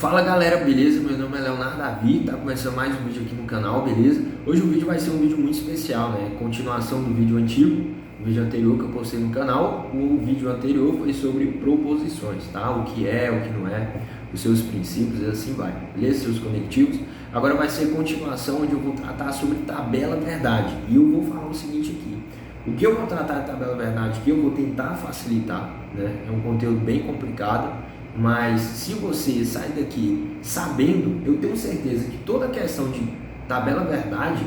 Fala galera, beleza? Meu nome é Leonardo Davi, tá começando mais um vídeo aqui no canal, beleza? Hoje o vídeo vai ser um vídeo muito especial, né? Continuação do vídeo antigo, o vídeo anterior que eu postei no canal. O vídeo anterior foi sobre proposições, tá? O que é, o que não é, os seus princípios e assim vai, beleza? Seus conectivos. Agora vai ser a continuação onde eu vou tratar sobre tabela verdade. E eu vou falar o seguinte aqui. O que eu vou tratar de tabela verdade aqui, eu vou tentar facilitar, né? É um conteúdo bem complicado, mas se você sair daqui sabendo, eu tenho certeza que toda a questão de tabela verdade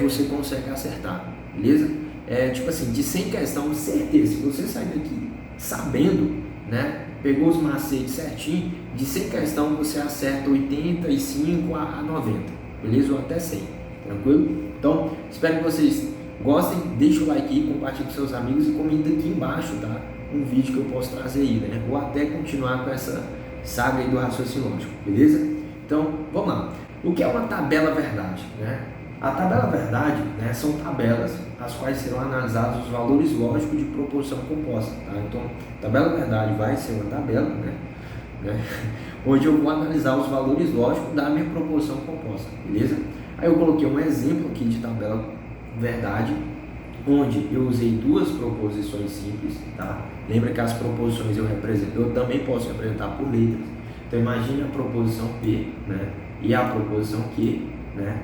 você consegue acertar, beleza? Tipo assim, de 100 questões, certeza, se você sair daqui sabendo, né? Pegou os macetes certinho, de 100 questões você acerta 85 a 90, beleza? Ou até 100, tranquilo? Então, espero que vocês gostem, deixa o like aí, compartilhe com seus amigos e comenta aqui embaixo, tá? Um vídeo que eu posso trazer aí, né? Ou até continuar com essa saga aí do raciocínio lógico, beleza? Então, vamos lá. O que é uma tabela verdade, né? A tabela verdade, né, são tabelas as quais serão analisados os valores lógicos de proporção composta, tá? Então, tabela verdade vai ser uma tabela, né? Onde eu vou analisar os valores lógicos da minha proporção composta, beleza? Aí eu coloquei um exemplo aqui de tabela verdade, onde eu usei duas proposições simples, tá? Lembra que as proposições eu também posso representar por letras. Então imagine a proposição P, né? E a proposição Q, né?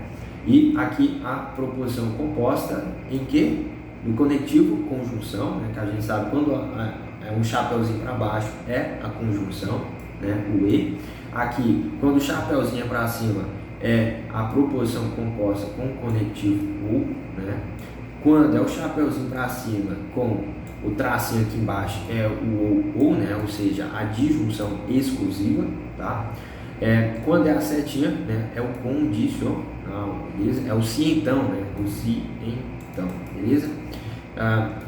E aqui a proposição composta em que? No conectivo, conjunção, né? Que a gente sabe quando é um chapeuzinho para baixo é a conjunção, né? O E. Aqui, quando o chapeuzinho é para cima é a proposição composta com o conectivo U, né? Quando é o chapeuzinho para cima com o tracinho aqui embaixo é o ou, né? Ou seja, a disjunção exclusiva, tá? Quando é a setinha, né? É o condicional, beleza? É o se então, né? O se então, beleza?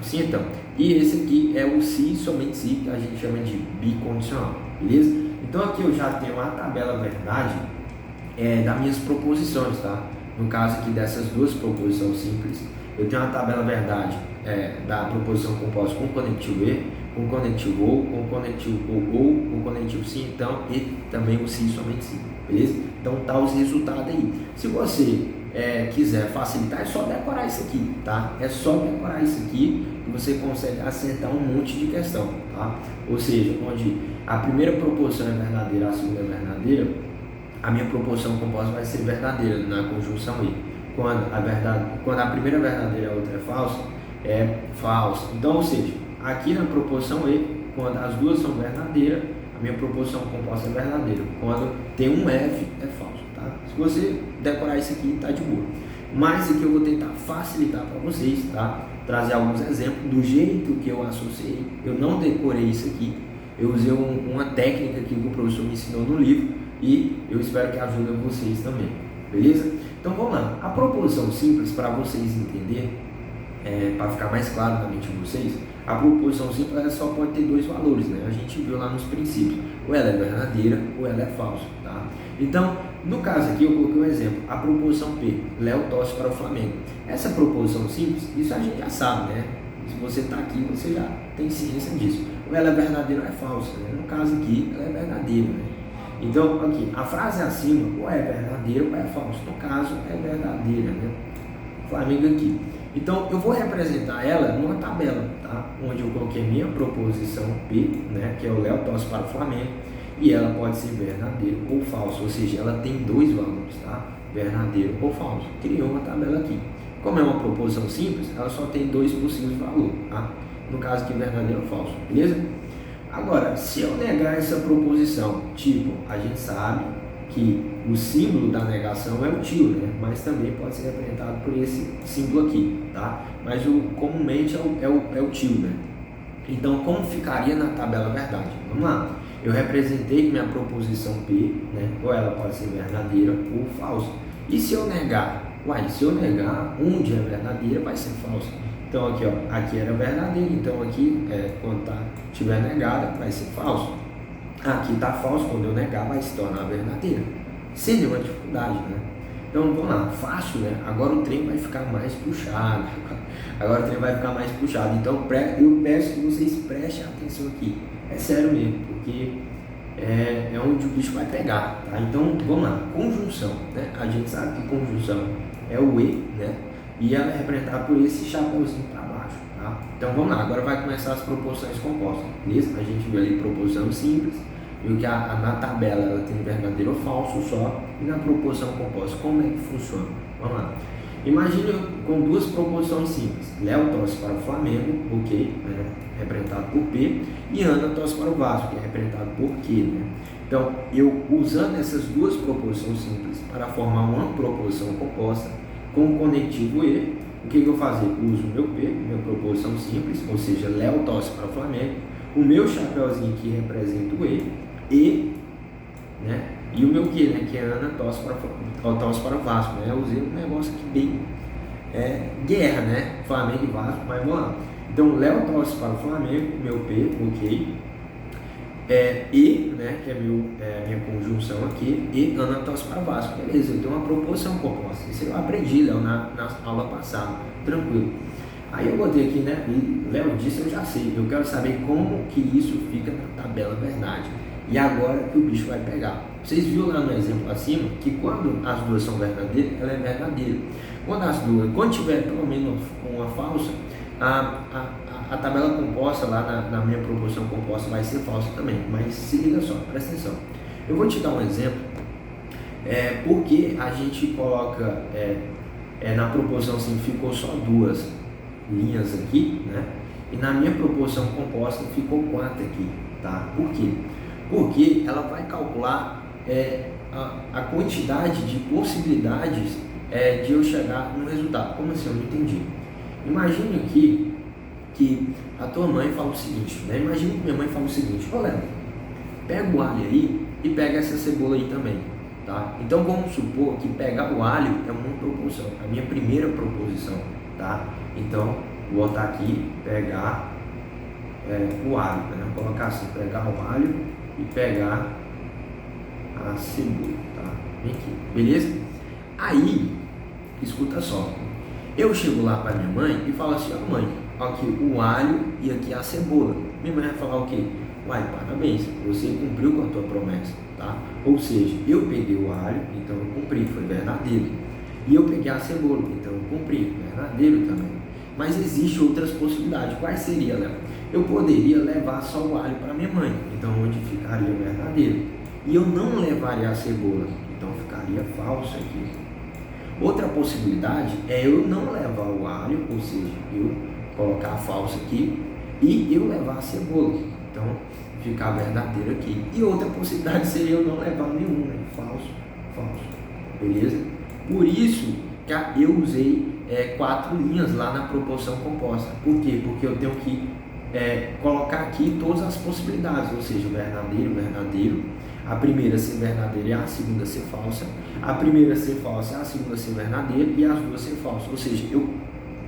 Se então. E esse aqui é o se, somente se, que a gente chama de bicondicional, beleza? Então aqui eu já tenho a tabela verdade das minhas proposições, tá? No caso aqui dessas duas proposições simples, eu tenho uma tabela verdade da proposição composta com conectivo E, com conectivo OU, com conectivo OU, com conectivo sim, então, e também o sim, somente sim, beleza? Então tá os resultados aí. Se você quiser facilitar, é só decorar isso aqui, tá? É só decorar isso aqui e você consegue acertar um monte de questão, tá? Ou seja, onde a primeira proposição é verdadeira, a segunda é verdadeira, a minha proposição composta vai ser verdadeira na conjunção E. Quando a primeira é verdadeira e a outra é falsa, é falsa. Então, ou seja, aqui na proposição E, quando as duas são verdadeiras, a minha proposição composta é verdadeira. Quando tem um F, é falso, tá? Se você decorar isso aqui, tá de boa. Mas aqui eu vou tentar facilitar para vocês, tá? Trazer alguns exemplos do jeito que eu associei. Eu não decorei isso aqui. Eu usei uma técnica que o professor me ensinou no livro e eu espero que ajude vocês também, beleza? Então vamos lá, a proposição simples, para vocês entenderem, para ficar mais claro na mente de vocês, a proposição simples ela só pode ter dois valores, né? A gente viu lá nos princípios, ou ela é verdadeira ou ela é falsa, tá? Então, no caso aqui eu coloquei um exemplo, a proposição P, Léo torce para o Flamengo. Essa proposição simples, isso a gente já sabe, né? Se você está aqui, você já tem ciência disso. Ou ela é verdadeira ou é falsa, né? No caso aqui, ela é verdadeira, né? Então, aqui, a frase acima ou é verdadeira ou é falsa. No caso, é verdadeira, né? Flamengo aqui. Então, eu vou representar ela numa tabela, tá? Onde eu coloquei minha proposição P, né? Que é o Léo torce para o Flamengo. E ela pode ser verdadeira ou falsa. Ou seja, ela tem dois valores, tá? Verdadeiro ou falso. Criou uma tabela aqui. Como é uma proposição simples, ela só tem dois possíveis valores, tá? No caso aqui, verdadeiro ou falso, beleza? Agora, se eu negar essa proposição, tipo, a gente sabe que o símbolo da negação é o tio, né? Mas também pode ser representado por esse símbolo aqui, tá? Mas comumente é o tio, né? Então, como ficaria na tabela verdade? Vamos lá. Eu representei que minha proposição P, né? Ou ela pode ser verdadeira ou falsa. E se eu negar? Se eu negar, onde é verdadeira vai ser falsa. Então aqui, ó, aqui era verdadeiro, então aqui, quando tiver negada, vai ser falso. Aqui está falso, quando eu negar, vai se tornar verdadeira. Sem nenhuma dificuldade, né? Então, vamos lá, fácil, né? Agora o trem vai ficar mais puxado. Então, eu peço que vocês prestem atenção aqui. É sério mesmo, porque é onde o bicho vai pegar, tá? Então, vamos lá, conjunção, né? A gente sabe que conjunção é o E, né? E ela é representada por esse chapéuzinho para baixo, tá? Então, vamos lá, agora vai começar as proporções compostas, beleza? A gente viu ali proporção simples, viu que na tabela ela tem verdadeiro ou falso só, e na proporção composta, como é que funciona? Vamos lá. Imagine com duas proporções simples. Léo torce para o Flamengo, ok, né, representado por P, e Ana torce para o Vasco, que é representado por Q. Né? Então, eu usando essas duas proporções simples para formar uma proporção composta com o conectivo E, o que eu vou fazer? Eu uso o meu P, minha proporção simples, ou seja, Léo torce para o Flamengo, o meu chapéuzinho aqui representa o E, né? E o meu que, né? Que é Ana torce para o Vasco, né? Eu usei um negócio aqui bem guerra, né? Flamengo e Vasco, mas vamos lá. Então, Léo torce para o Flamengo, meu P, ok. E, né? Que é minha conjunção aqui. E Ana torce para o Vasco, beleza? Eu tenho uma proporção composta. Isso eu aprendi, Léo, na aula passada, tranquilo. Aí eu botei aqui, né? Léo disse, eu já sei. Eu quero saber como que isso fica na tabela verdade. E agora que o bicho vai pegar. Vocês viram lá no exemplo acima que quando as duas são verdadeiras, ela é verdadeira. Quando tiver pelo menos uma falsa, a tabela composta lá na minha proporção composta vai ser falsa também. Mas se liga só, presta atenção. Eu vou te dar um exemplo. Porque a gente coloca na proporção assim, ficou só duas linhas aqui, né? E na minha proporção composta ficou 4 aqui, tá? Por quê? Porque ela vai calcular a quantidade de possibilidades de eu chegar no resultado. Como assim? Eu não entendi. Imagine aqui que a tua mãe fala o seguinte, né? Imagine que minha mãe fala o seguinte: ô Léo, pega o alho aí e pega essa cebola aí também, tá? Então vamos supor que pegar o alho é uma proporção, a minha primeira proposição, tá? Então vou botar aqui, pegar o alho, né? Vou colocar assim, pegar o alho e pegar a cebola, tá? Vem aqui, beleza? Aí, escuta só, eu chego lá para minha mãe e falo assim: ó mãe, aqui o alho e aqui a cebola. Minha mãe vai falar o quê? Uai, parabéns, você cumpriu com a tua promessa, tá? Ou seja, eu peguei o alho, então eu cumpri, foi verdadeiro. E eu peguei a cebola, então eu cumpri, verdadeiro também. Mas existem outras possibilidades. Quais seria, Léo? Eu poderia levar só o alho para minha mãe, então onde ficaria verdadeiro. E eu não levaria a cebola, então ficaria falso aqui. Outra possibilidade é eu não levar o alho, ou seja, eu colocar a falsa aqui e eu levar a cebola, então ficar verdadeiro aqui. E outra possibilidade seria eu não levar nenhum, né? Falso, beleza? Por isso que eu usei 4 linhas lá na proporção composta. Por quê? Porque eu tenho que colocar aqui todas as possibilidades, ou seja, verdadeiro, a primeira ser verdadeira e a segunda ser falsa, a primeira ser falsa e a segunda ser verdadeira e as duas ser falsas. Ou seja, eu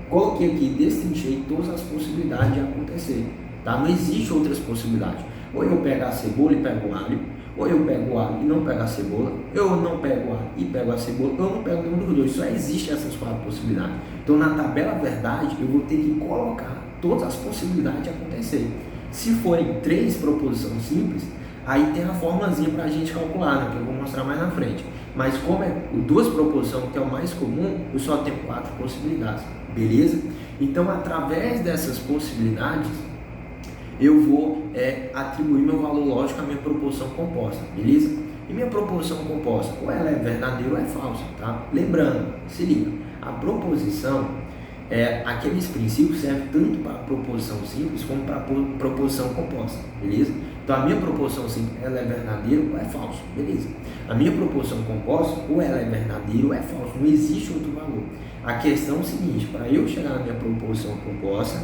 coloquei aqui, destrinchei todas as possibilidades de acontecer, tá? Não existe outras possibilidades. Ou eu pego a cebola e pego o alho, ou eu pego o alho e não pego a cebola, eu não pego o alho e pego a cebola, eu não pego nenhum dos dois. Só existe essas 4 possibilidades. Então, na tabela verdade, eu vou ter que colocar todas as possibilidades de acontecer. Se forem 3 proposições simples, aí tem a formulazinha para a gente calcular, né, que eu vou mostrar mais na frente. Mas como é 2 proposições, que é o mais comum, eu só tenho 4 possibilidades, beleza? Então, através dessas possibilidades, eu vou atribuir meu valor lógico à minha proporção composta, beleza? E minha proporção composta, ou ela é verdadeira ou é falsa, tá? Lembrando, se liga, a proposição, aqueles princípios servem tanto para a proposição simples como para a proposição composta, beleza? Então a minha proporção simples, ela é verdadeira ou é falsa, beleza? A minha proporção composta, ou ela é verdadeira ou é falsa, não existe outro valor. A questão é o seguinte: para eu chegar na minha proporção composta,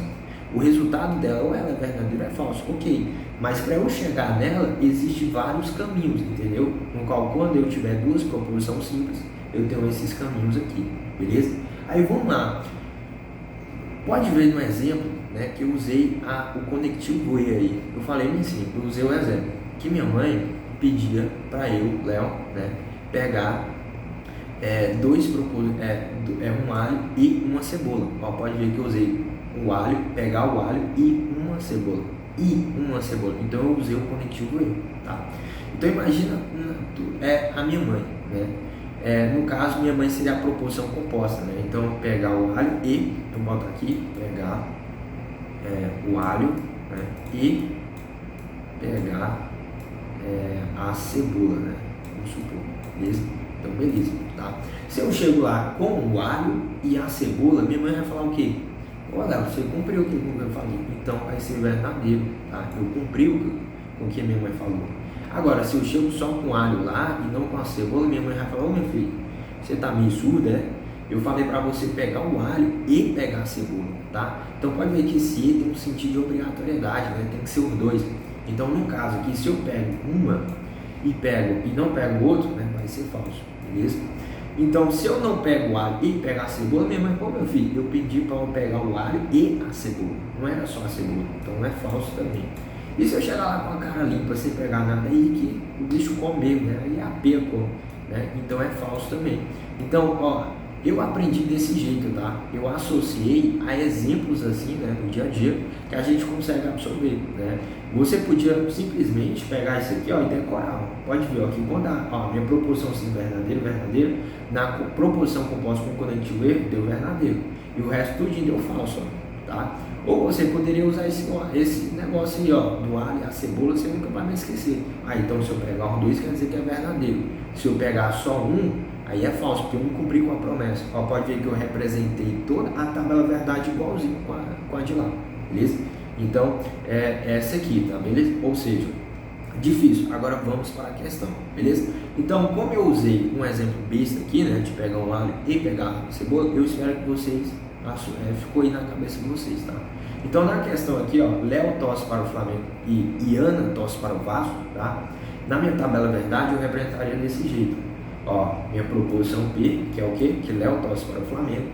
o resultado dela, ou ela é verdadeira ou é falsa, ok. Mas para eu chegar nela, existem vários caminhos, entendeu? No qual, quando eu tiver 2 proposições simples, eu tenho esses caminhos aqui, beleza? Aí vamos lá. Pode ver no exemplo, né, que eu usei o conectivo E aí. Eu falei bem simples, eu usei o exemplo que minha mãe pedia para eu, Léo, né, pegar um alho e uma cebola. Pode ver que eu usei o alho, pegar o alho e uma cebola, e uma cebola. Então eu usei o conectivo E, tá? Então imagina, a minha mãe, né? No caso, minha mãe seria a proporção composta, né? Então pegar o alho e, eu boto aqui, pegar o alho, né? E pegar a cebola, né? Vamos supor, beleza? Então beleza, tá? Se eu chego lá com o alho e a cebola, minha mãe vai falar o quê? Olha, você cumpriu o que eu falei, então vai ser verdadeiro, tá? Eu cumpri com o que minha mãe falou. Agora, se eu chego só com o alho lá e não com a cebola, minha mãe vai falar, ô meu filho, você tá meio surdo, Eu falei para você pegar o alho e pegar a cebola, tá? Então pode ver que esse E tem um sentido de obrigatoriedade, né? Tem que ser os dois. Então no caso aqui, se eu pego uma e não pego o outro, né? Vai ser falso, beleza? Então, se eu não pego o alho e pegar a cebola, minha mãe, pô, meu filho, eu pedi para eu pegar o alho e a cebola. Não era só a cebola, então é falso também. E se eu chegar lá com a cara limpa, sem pegar nada, aí que o bicho come mesmo, né? Aí a pia come, né? Então é falso também. Então, ó, eu aprendi desse jeito, tá? Eu associei a exemplos assim, né, no dia a dia, que a gente consegue absorver, né? Você podia simplesmente pegar isso aqui, ó, e decorar, ó. Pode ver, ó, aqui quando a minha proporção sim verdadeiro, na proporção composta com conectivo E, deu verdadeiro. E o resto tudinho deu falso, ó, tá? Ou você poderia usar esse negócio aí, ó, do alho e a cebola, você nunca vai mais esquecer. Aí, então, se eu pegar os dois, quer dizer que é verdadeiro. Se eu pegar só um, aí é falso, porque eu não cumpri com a promessa. Ó, pode ver que eu representei toda a tabela verdade igualzinho com a de lá, beleza? Então, é essa aqui, tá, beleza? Ou seja, difícil. Agora vamos para a questão, beleza? Então, como eu usei um exemplo besta aqui, né, de pegar um alho e pegar a cebola, eu espero que vocês, ficou aí na cabeça de vocês, tá? Então, na questão aqui, ó, Léo torce para o Flamengo e Ana torce para o Vasco, tá? Na minha tabela verdade, eu representaria desse jeito. Ó, minha proposição P, que é o quê? Que Léo torce para o Flamengo,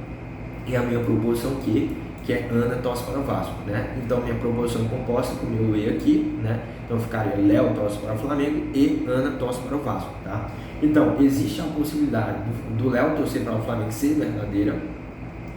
e a minha proposição Q, que é Ana torce para o Vasco, né? Então minha proposição composta com o meu E aqui, né? Então ficaria Léo torce para o Flamengo e Ana torce para o Vasco, tá? Então existe a possibilidade do Léo torcer para o Flamengo ser verdadeira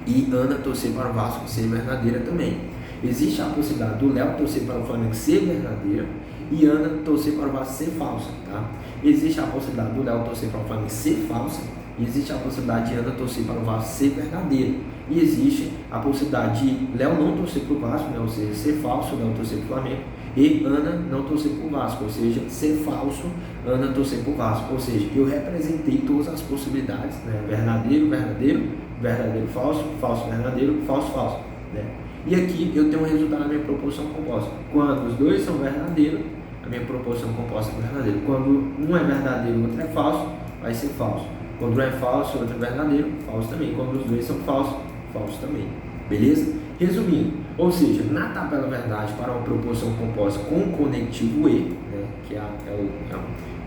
e Ana torcer para o Vasco ser verdadeira também. Existe a possibilidade do Léo torcer para o Flamengo ser verdadeira e Ana torcer para o Vasco ser falsa, tá? Existe a possibilidade do Léo torcer para o Flamengo ser falsa e existe a possibilidade de Ana torcer para o Vasco ser verdadeira. E existe a possibilidade de Léo não torcer para o Vasco, né? Ou seja, ser falso, Léo torcer para o Flamengo, e Ana não torcer para o Vasco, ou seja, ser falso, Ana torcer para o Vasco. Ou seja, eu representei todas as possibilidades, né? Verdadeiro, verdadeiro, verdadeiro, falso, falso, verdadeiro, falso, falso, né? E aqui eu tenho um resultado da minha proporção composta. Quando os dois são verdadeiros, a minha proporção composta é verdadeira. Quando um é verdadeiro e o outro é falso, vai ser falso. Quando um é falso e o outro é verdadeiro, falso também. Quando os dois são falsos, falso também. Beleza? Resumindo, ou seja, na tabela verdade para uma proporção composta com conectivo E, né, que é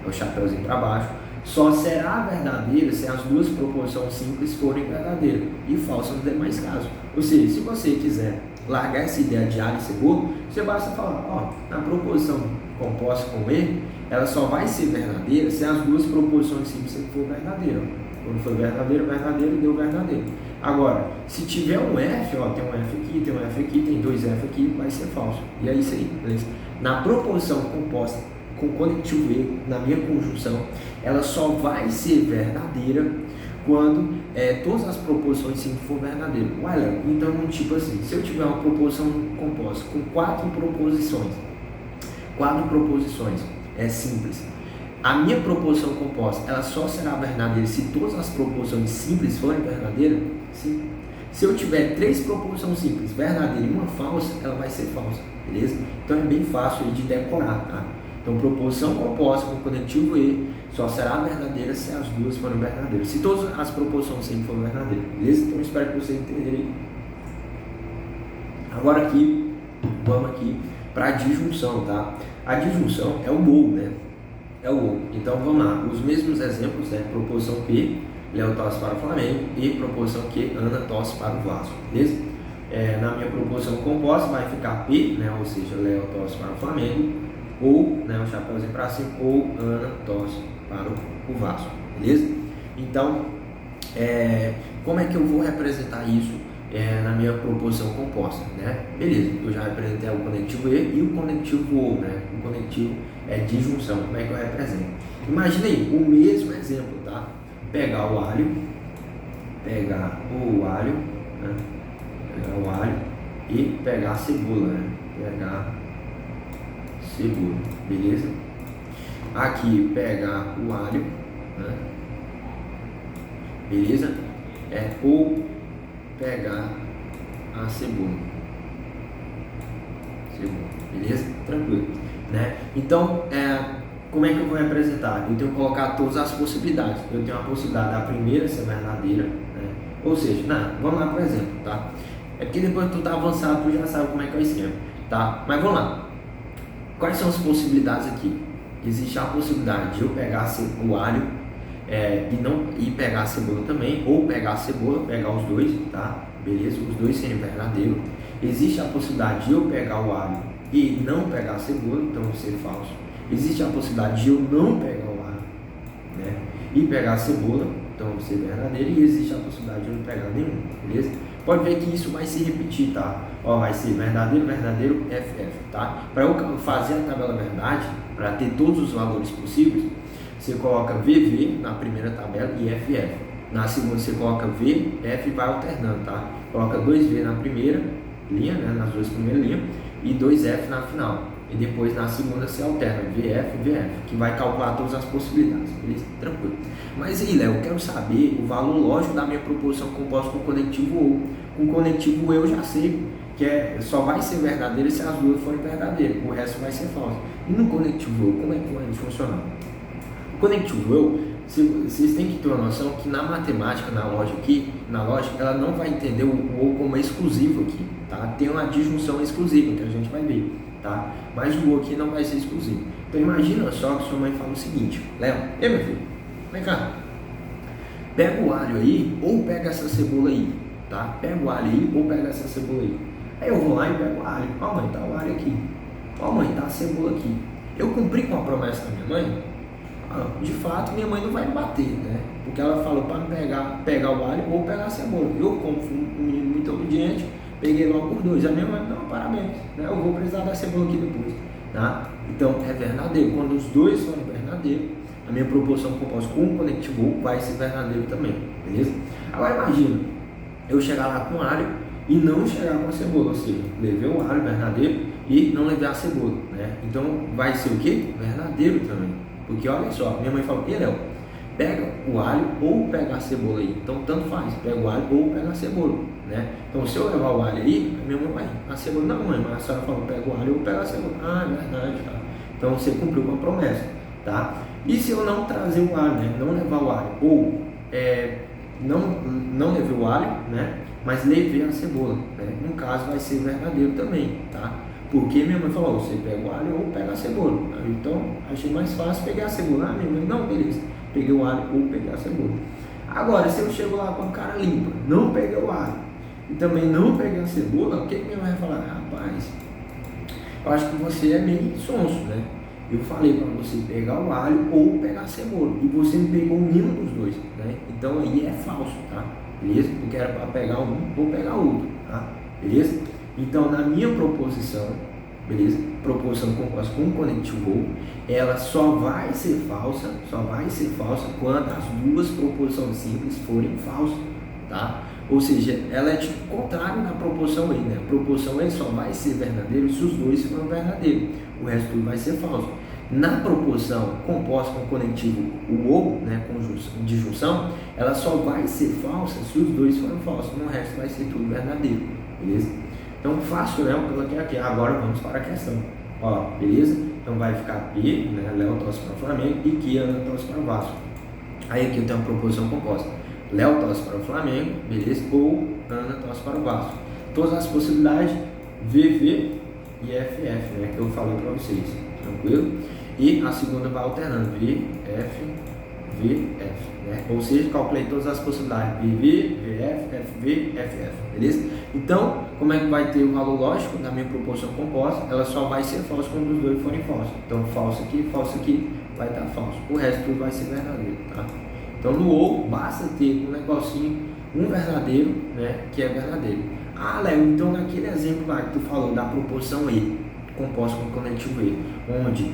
o chapéuzinho para baixo, só será verdadeira se as duas proporções simples forem verdadeiras e falsas nos demais casos. Ou seja, se você quiser largar essa ideia de alho e cebola, você basta falar, ó, na proporção composta com E, ela só vai ser verdadeira se as duas proporções simples forem verdadeiras. Quando for verdadeiro, verdadeiro, deu verdadeiro. Agora, se tiver um F, ó, tem um F aqui, tem um F aqui, tem dois F aqui, vai ser falso. E é isso aí, beleza? Na proporção composta com conectivo E, na minha conjunção, ela só vai ser verdadeira quando todas as proporções sim for verdadeira. Ué, Léo, então tipo assim, se eu tiver uma proporção composta com quatro proposições é simples, a minha proporção composta ela só será verdadeira se todas as proporções simples forem verdadeiras? Sim. Se eu tiver três proporções simples, verdadeira e uma falsa, ela vai ser falsa, beleza? Então é bem fácil de decorar, tá? Então proporção composta com conectivo E só será verdadeira se as duas forem verdadeiras. Se todas as proporções sempre forem verdadeiras, beleza? Então eu espero que vocês entenderem. Agora aqui, vamos aqui para a disjunção, tá? A disjunção é o ou, né? É o ou. Então vamos lá, os mesmos exemplos, né? Proporção P, Léo torce para o Flamengo, e proporção Q, Ana torce para o Vasco, beleza? Na minha proporção composta vai ficar P, né? Ou seja, Léo torce para o Flamengo, ou, né, o chapéuzinho para cima, ou Ana torce para o Vasco, beleza? Então, como é que eu vou representar isso na minha proposição composta, né? Beleza, eu já representei o conectivo E e o conectivo O, né? O conectivo é disjunção, como é que eu represento? Imagina aí, o mesmo exemplo, tá? Pegar o alho, né? Pegar o alho e pegar a cebola, né? Pegar cebola, beleza? Aqui pegar o alho, né? Beleza? Ou pegar a cebola, beleza? Tranquilo, né? Então, como é que eu vou representar? Eu tenho que colocar todas as possibilidades. Eu tenho a possibilidade da primeira ser verdadeira, né? Ou seja, vamos lá por exemplo, tá? É porque depois que tu tá avançado, tu já sabe como é que é o esquema, tá? Mas vamos lá. Quais são as possibilidades aqui? Existe a possibilidade de eu pegar o alho e pegar a cebola também, ou pegar a cebola, pegar os dois, tá? Beleza? Os dois serem verdadeiros. Existe a possibilidade de eu pegar o alho e não pegar a cebola, então ser falso. Existe a possibilidade de eu não pegar o alho, né? E pegar a cebola, então ser verdadeiro. E existe a possibilidade de eu não pegar nenhum, beleza? Pode ver que isso vai se repetir, tá? Ó, vai ser verdadeiro, verdadeiro, FF, tá? Para eu fazer a tabela verdade, para ter todos os valores possíveis, você coloca VV na primeira tabela e FF. Na segunda você coloca V, F e vai alternando, tá? Coloca 2V na primeira linha, né? Nas duas primeiras linhas, e 2F na final. E depois na segunda você alterna VF e VF, que vai calcular todas as possibilidades, beleza? Tranquilo. Mas aí, Léo, eu quero saber o valor lógico da minha proposição composta com o conectivo OU. Com o conectivo eu já sei que só vai ser verdadeiro se as duas forem verdadeiras, o resto vai ser falso. E no conectivo OU, como é que vai funcionar? O conectivo OU, vocês têm que ter uma noção que na matemática, na lógica, ela não vai entender o OU como exclusivo aqui, tá? Tem uma disjunção exclusiva que a gente vai ver, tá? Mas o OU aqui não vai ser exclusivo. Então imagina só que sua mãe fala o seguinte: Léo, meu filho, vem cá, pega o alho aí ou pega essa cebola aí, tá? Pega o alho aí ou pega essa cebola aí. Aí eu vou lá e pego o alho. Ó, mãe, tá o alho aqui. Ó, mãe, tá a cebola aqui. Eu cumpri com a promessa da minha mãe? De fato, minha mãe não vai me bater, né? Porque ela falou para pegar o alho ou pegar a cebola. Eu, como fui um menino muito obediente, peguei logo os dois. A minha mãe, não, parabéns, né? Eu vou precisar da cebola aqui depois, tá? Então, é verdadeiro. Quando os dois forem verdadeiros, a minha proporção composta com o conectivo OU vai ser verdadeiro também, beleza? Agora imagina, eu chegar lá com alho e não chegar com a cebola, ou seja, levei o alho verdadeiro e não levei a cebola, né? Então, vai ser o quê? Verdadeiro também. Porque olha só, minha mãe falou: e Léo, pega o alho ou pega a cebola aí. Então tanto faz, pega o alho ou pega a cebola, né? Então se eu levar o alho aí, a minha mãe vai: a cebola não, mãe, mas a senhora falou: pega o alho ou pega a cebola. Ah, é verdade, tá? Então você cumpriu com a promessa, tá? E se eu não trazer o alho, né? Não levar o alho, ou não levei o alho, né? Mas levei a cebola, né? No caso vai ser verdadeiro também, tá? Porque minha mãe falou: você pega o alho ou pega a cebola. Então achei mais fácil pegar a cebola. Minha mãe, não, beleza, peguei o alho ou peguei a cebola. Agora, se eu chego lá com a cara limpa, não peguei o alho e também não peguei a cebola, o que minha mãe vai falar? Rapaz, eu acho que você é meio sonso, né? Eu falei para você pegar o alho ou pegar a cebola e você não pegou nenhum dos dois, né? Então aí é falso, tá? Beleza? Porque era para pegar um ou pegar outro, tá? Beleza? Então, na minha proposição, beleza? Proposição composta com conectivo OU, ela só vai ser falsa quando as duas proposições simples forem falsas, tá? Ou seja, ela é tipo contrário da proposição E, né? A proposição E só vai ser verdadeiro se os dois forem verdadeiros, o resto tudo vai ser falso. Na proposição composta com conectivo OU, né, disjunção, ela só vai ser falsa se os dois forem falsos, no resto vai ser tudo verdadeiro, beleza? Então fácil, né? Eu coloquei aqui. Agora vamos para a questão. Ó, beleza? Então vai ficar P, né? Léo torce para o Flamengo e que Ana torce para o Vasco. Aí aqui eu tenho uma proposição composta: Léo torce para o Flamengo, beleza? Ou Ana torce para o Vasco. Todas as possibilidades, VV e FF, né? Que eu falei para vocês. Tranquilo? E a segunda vai alternando: VF, VF, né? Ou seja, calculei todas as possibilidades: VV, VF, FV, FF, beleza? Então, como é que vai ter o valor lógico da minha proporção composta? Ela só vai ser falsa quando os dois forem falsos. Então, falso aqui, vai estar falso. O resto tudo vai ser verdadeiro, tá? Então, no OU, basta ter um negocinho um verdadeiro, né, que é verdadeiro. Ah, Léo, então naquele exemplo lá que tu falou da proposição E, composta com conectivo E, onde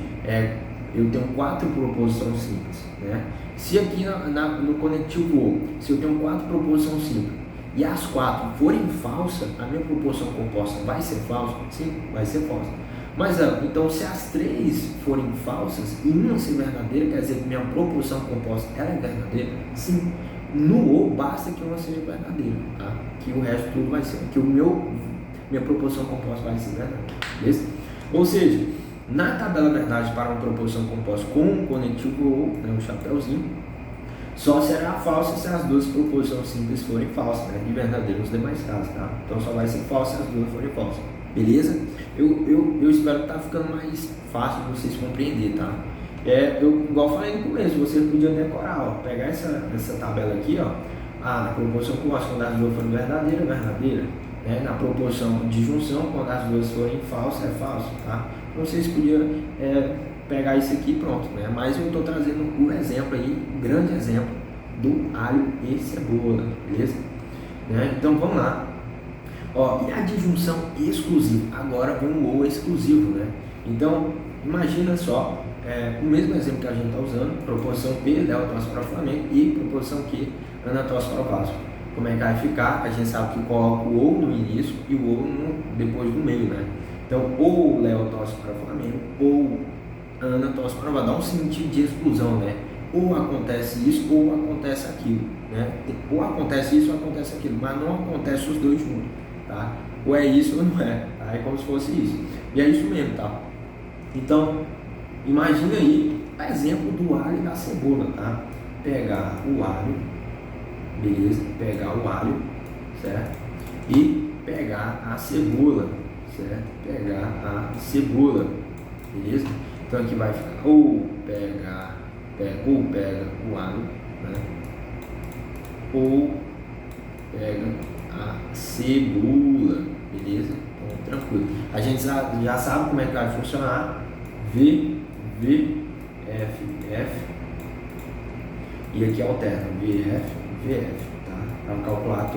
eu tenho 4 proposições simples, né? Se aqui no conectivo O, se eu tenho 4 proposições simples e as 4 forem falsas, a minha proposição composta vai ser falsa? Sim, vai ser falsa. Mas então, se as 3 forem falsas e uma ser verdadeira, quer dizer que minha proposição composta ela é verdadeira? Sim. No O, basta que uma seja verdadeira, tá? Que o resto tudo vai ser, que minha proposição composta vai ser verdadeira, beleza? Ou seja, na tabela verdade para uma proposição composta com um conectivo O, né, um chapéuzinho, só será falsa se as 2 proposições simples forem falsas, né? E verdadeira nos demais casos, tá? Então só vai ser falsa se as 2 forem falsas, beleza? Eu espero que tá ficando mais fácil de vocês compreenderem, tá? Igual eu falei no começo, vocês podiam decorar, ó, pegar essa tabela aqui, ó, na proposição composta, quando as 2 forem verdadeira, verdadeira, né? Na proposição de junção, quando as 2 forem falsas, é falso, tá? Então vocês podiam pegar isso aqui e pronto, né? Mas eu estou trazendo um exemplo aí, um grande exemplo do alho e cebola, beleza? Né? Então vamos lá. Ó, e a disjunção exclusiva? Agora vem o ou exclusivo, né? Então, imagina só, o mesmo exemplo que a gente está usando, proposição P, Léo torce para o Flamengo, e proposição Q, Ana torce para o Vasco. Como é que vai ficar? A gente sabe que coloca o ou no início e o ou depois do meio, né? Então, ou Léo torce para o Flamengo, ou Ana torce para o Vasco. Dá um sentido de exclusão, né? Ou acontece isso, ou acontece aquilo, né? Ou acontece isso, ou acontece aquilo, mas não acontece os dois juntos, tá? Ou é isso ou não é, tá? É como se fosse isso. E é isso mesmo, tá? Então, imagina aí o exemplo do alho e da cebola, tá? Pegar o alho, beleza? Pegar o alho, certo? E pegar a cebola, certo? Pegar a cebola, beleza? Então aqui vai ficar ou pega o alho, né? Ou pega a cebola, beleza? Então tranquilo. A gente já sabe como é que vai funcionar. V, F, F. E aqui alterna VF, VF, tá? Para calcular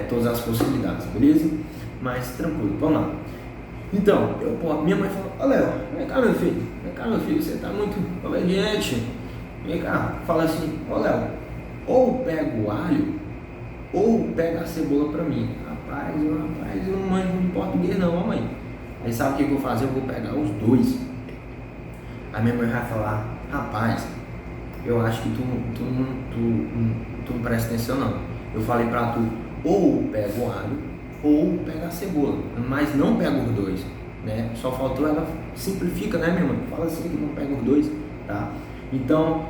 todas as possibilidades, beleza? Mas tranquilo, vamos lá. Então, minha mãe falou: ó Léo, vem cá meu filho, você tá muito obediente. Vem cá, fala assim: ó Léo, ou pega o alho, ou pega a cebola pra mim. Rapaz, eu não manjo de português não, ó mãe. Aí sabe o que eu vou fazer? Eu vou pegar os dois. A minha mãe vai falar: rapaz, eu acho que tu não presta atenção não. Eu falei pra tu, ou pega o alho, ou pega a cebola, mas não pega os dois, né? Só faltou ela simplifica, né, minha mãe? Fala assim que não pega os dois, tá? Então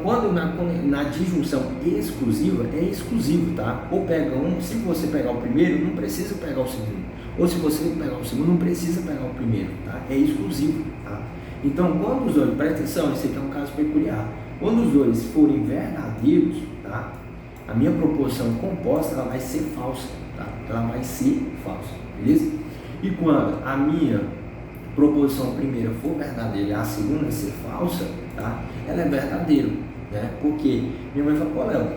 quando na disjunção exclusiva, é exclusivo, tá? Ou pega um, se você pegar o primeiro, não precisa pegar o segundo. Ou se você pegar o segundo, não precisa pegar o primeiro, tá? É exclusivo, tá? Então, quando os dois, presta atenção, esse aqui é um caso peculiar. Quando os dois forem verdadeiros, tá? A minha proposição composta, ela vai ser falsa, tá? Ela vai ser falsa, beleza? E quando a minha proposição primeira for verdadeira e a segunda ser falsa, tá? Ela é verdadeira, né? Porque minha mãe falou: Léo,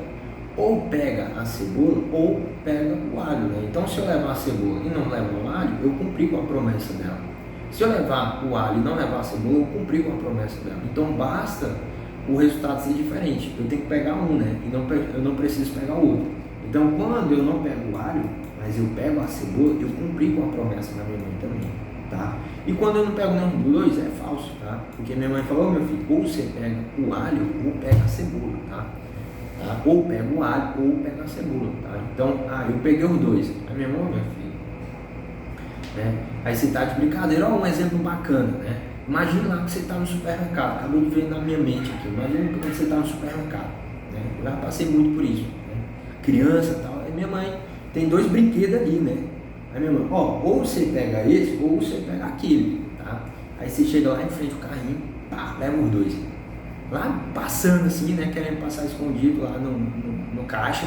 ou pega a cebola ou pega o alho, né? Então, se eu levar a cebola e não levar o alho, eu cumpri com a promessa dela. Se eu levar o alho e não levar a cebola, eu cumpri com a promessa dela. Então, basta o resultado ser diferente. Eu tenho que pegar um, né? E eu não preciso pegar o outro. Então, quando eu não pego o alho, mas eu pego a cebola, eu cumpri com a promessa da minha mãe também, tá? E quando eu não pego nenhum dos dois, é falso, tá? Porque minha mãe falou: meu filho, ou você pega o alho ou pega a cebola, tá? Ou pega o alho ou pega a cebola, tá? Então, eu peguei os dois. A minha mãe, meu filho, né? Aí você tá de brincadeira. Ó, um exemplo bacana, né? Imagina lá que você está no supermercado. Acabou de ver na minha mente aqui. Imagina que você está no supermercado, né? Eu já passei muito por isso, né? Criança e tal. Aí minha mãe tem 2 brinquedos ali, né? Aí minha mãe: ou você pega esse ou você pega aquele, tá? Aí você chega lá em frente ao carrinho, pá, leva os dois. Lá passando assim, né? Querendo passar escondido lá no caixa,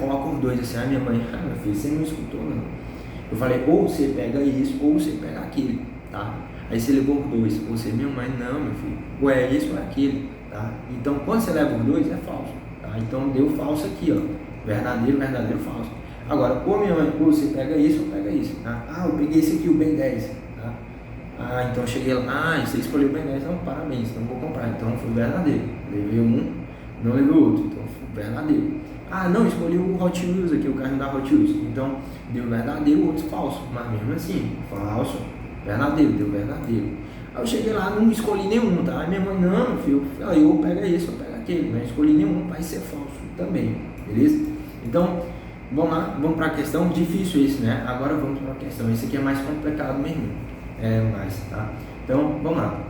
coloca os dois assim. Aí minha mãe: meu filho, você não escutou não. Eu falei: ou você pega isso ou você pega aquele, tá? Aí você levou os dois. Você: minha mãe, não, meu filho, ou é esse ou é aquele, tá? Então quando você leva os dois, é falso, tá? Então deu falso aqui, ó. verdadeiro, verdadeiro, falso. Agora, ou minha mãe, você pega isso ou pega isso, tá? Ah, eu peguei esse aqui, o Ben 10, tá? Ah, então cheguei lá, você escolheu o Ben 10, não, parabéns, então vou comprar, então foi verdadeiro. Levei um, não levei o outro, então foi verdadeiro. Ah, não, escolhi o Hot Wheels aqui, o carro da Hot Wheels, então deu verdadeiro, o outro falso, mas mesmo assim, falso, verdadeiro, deu verdadeiro. Aí eu cheguei lá, não escolhi nenhum, tá? Aí minha mãe, não, filho, eu falei, ou pega esse ou pega aquele, não escolhi nenhum, vai ser falso também, beleza? Então, vamos lá, vamos para a questão, difícil isso, né? Agora vamos para a questão, esse aqui é mais complicado mesmo, tá? Então, vamos lá.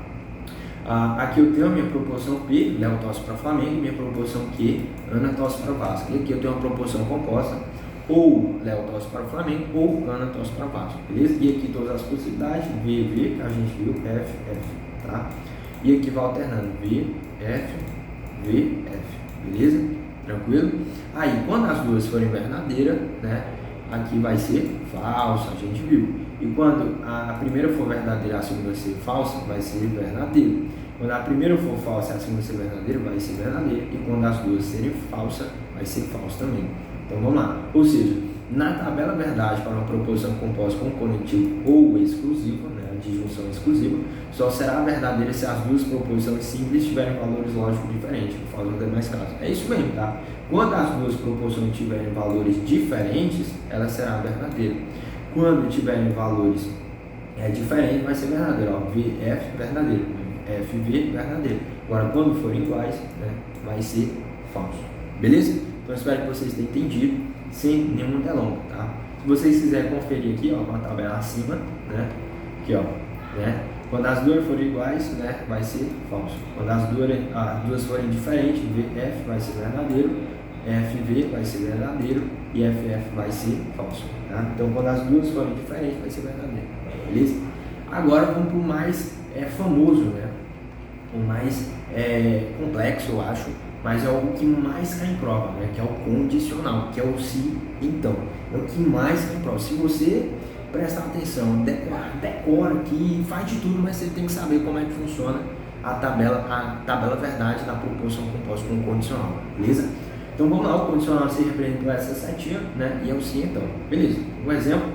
Aqui eu tenho a minha proporção P, Léo torce para Flamengo, minha proporção Q, Ana torce para o Vasco. E aqui eu tenho uma proporção composta, ou Léo torce para o Flamengo, ou Ana torce para o Vasco, beleza? E aqui todas as possibilidades, V, V, que a gente viu, F, F, tá? E aqui vai alternando, V, F, V, F, beleza? Tranquilo? Aí, quando as duas forem verdadeiras, né? Aqui vai ser falsa, a gente viu. E quando a primeira for verdadeira e a segunda ser falsa, vai ser verdadeiro. Quando a primeira for falsa e a segunda ser verdadeira, vai ser verdadeira. E quando as duas serem falsas, vai ser falso também. Então vamos lá. Ou seja, na tabela verdade para uma proposição composta com conectivo ou exclusivo, né, disjunção exclusiva, só será verdadeira se as duas proposições simples tiverem valores lógicos diferentes, por favor, não mais caso. É isso mesmo, tá? Quando as duas proposições tiverem valores diferentes, ela será verdadeira. Quando tiverem valores diferentes, vai ser verdadeiro. Ó, VF, verdadeiro. FV, verdadeiro. Agora, quando forem iguais, né, vai ser falso. Beleza? Então, espero que vocês tenham entendido, sem nenhum delongo, tá? Se vocês quiserem conferir aqui, ó, uma tabela acima, né? Aqui, ó, né? Quando as duas forem iguais, né, vai ser falso. Quando as duas forem diferentes, VF vai ser verdadeiro, FV vai ser verdadeiro e FF vai ser falso, tá? Então, quando as duas forem diferentes, vai ser verdadeiro, beleza? Agora, vamos para o mais famoso, né? O mais complexo, eu acho, mas é o que mais cai em prova, né? Que é o condicional, que é o se, então. É o que mais cai em prova. Se você prestar atenção, decora aqui, faz de tudo, mas você tem que saber como é que funciona a tabela verdade da proporção composta com o condicional, beleza? Então vamos lá, o condicional se representa por essa setinha, né? E é o sim, então. Beleza. Um exemplo,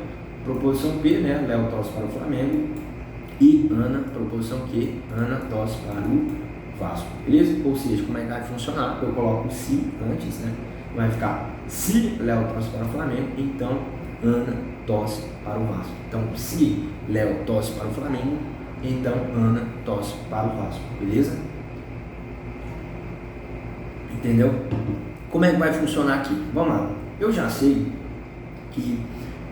proposição P, né? Léo torce para o Flamengo. E Ana, proposição Q, Ana torce para o Vasco. Beleza? Ou seja, como é que vai funcionar? Eu coloco o se antes, né? Vai ficar se Léo torce para o Flamengo, então Ana torce para o Vasco. Então, se Léo torce para o Flamengo, então Ana torce para o Vasco. Beleza? Entendeu? Como é que vai funcionar aqui? Vamos lá. Eu já sei que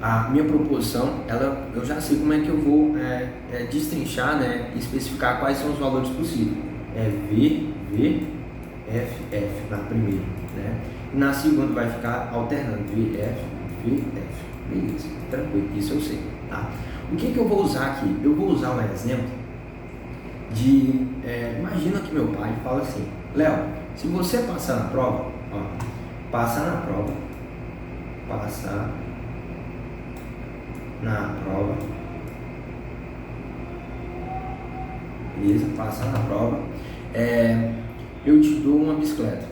a minha proposição, eu já sei como é que eu vou destrinchar, né, especificar quais são os valores possíveis. É V, V, F, F na primeira, né? E na segunda vai ficar alternando V, F, V, F. Beleza, tranquilo, isso eu sei, tá? O que eu vou usar aqui? Eu vou usar um exemplo de, imagina que meu pai fala assim, Léo, se você passar na prova, ó, passar na prova, beleza, passar na prova, eu te dou uma bicicleta,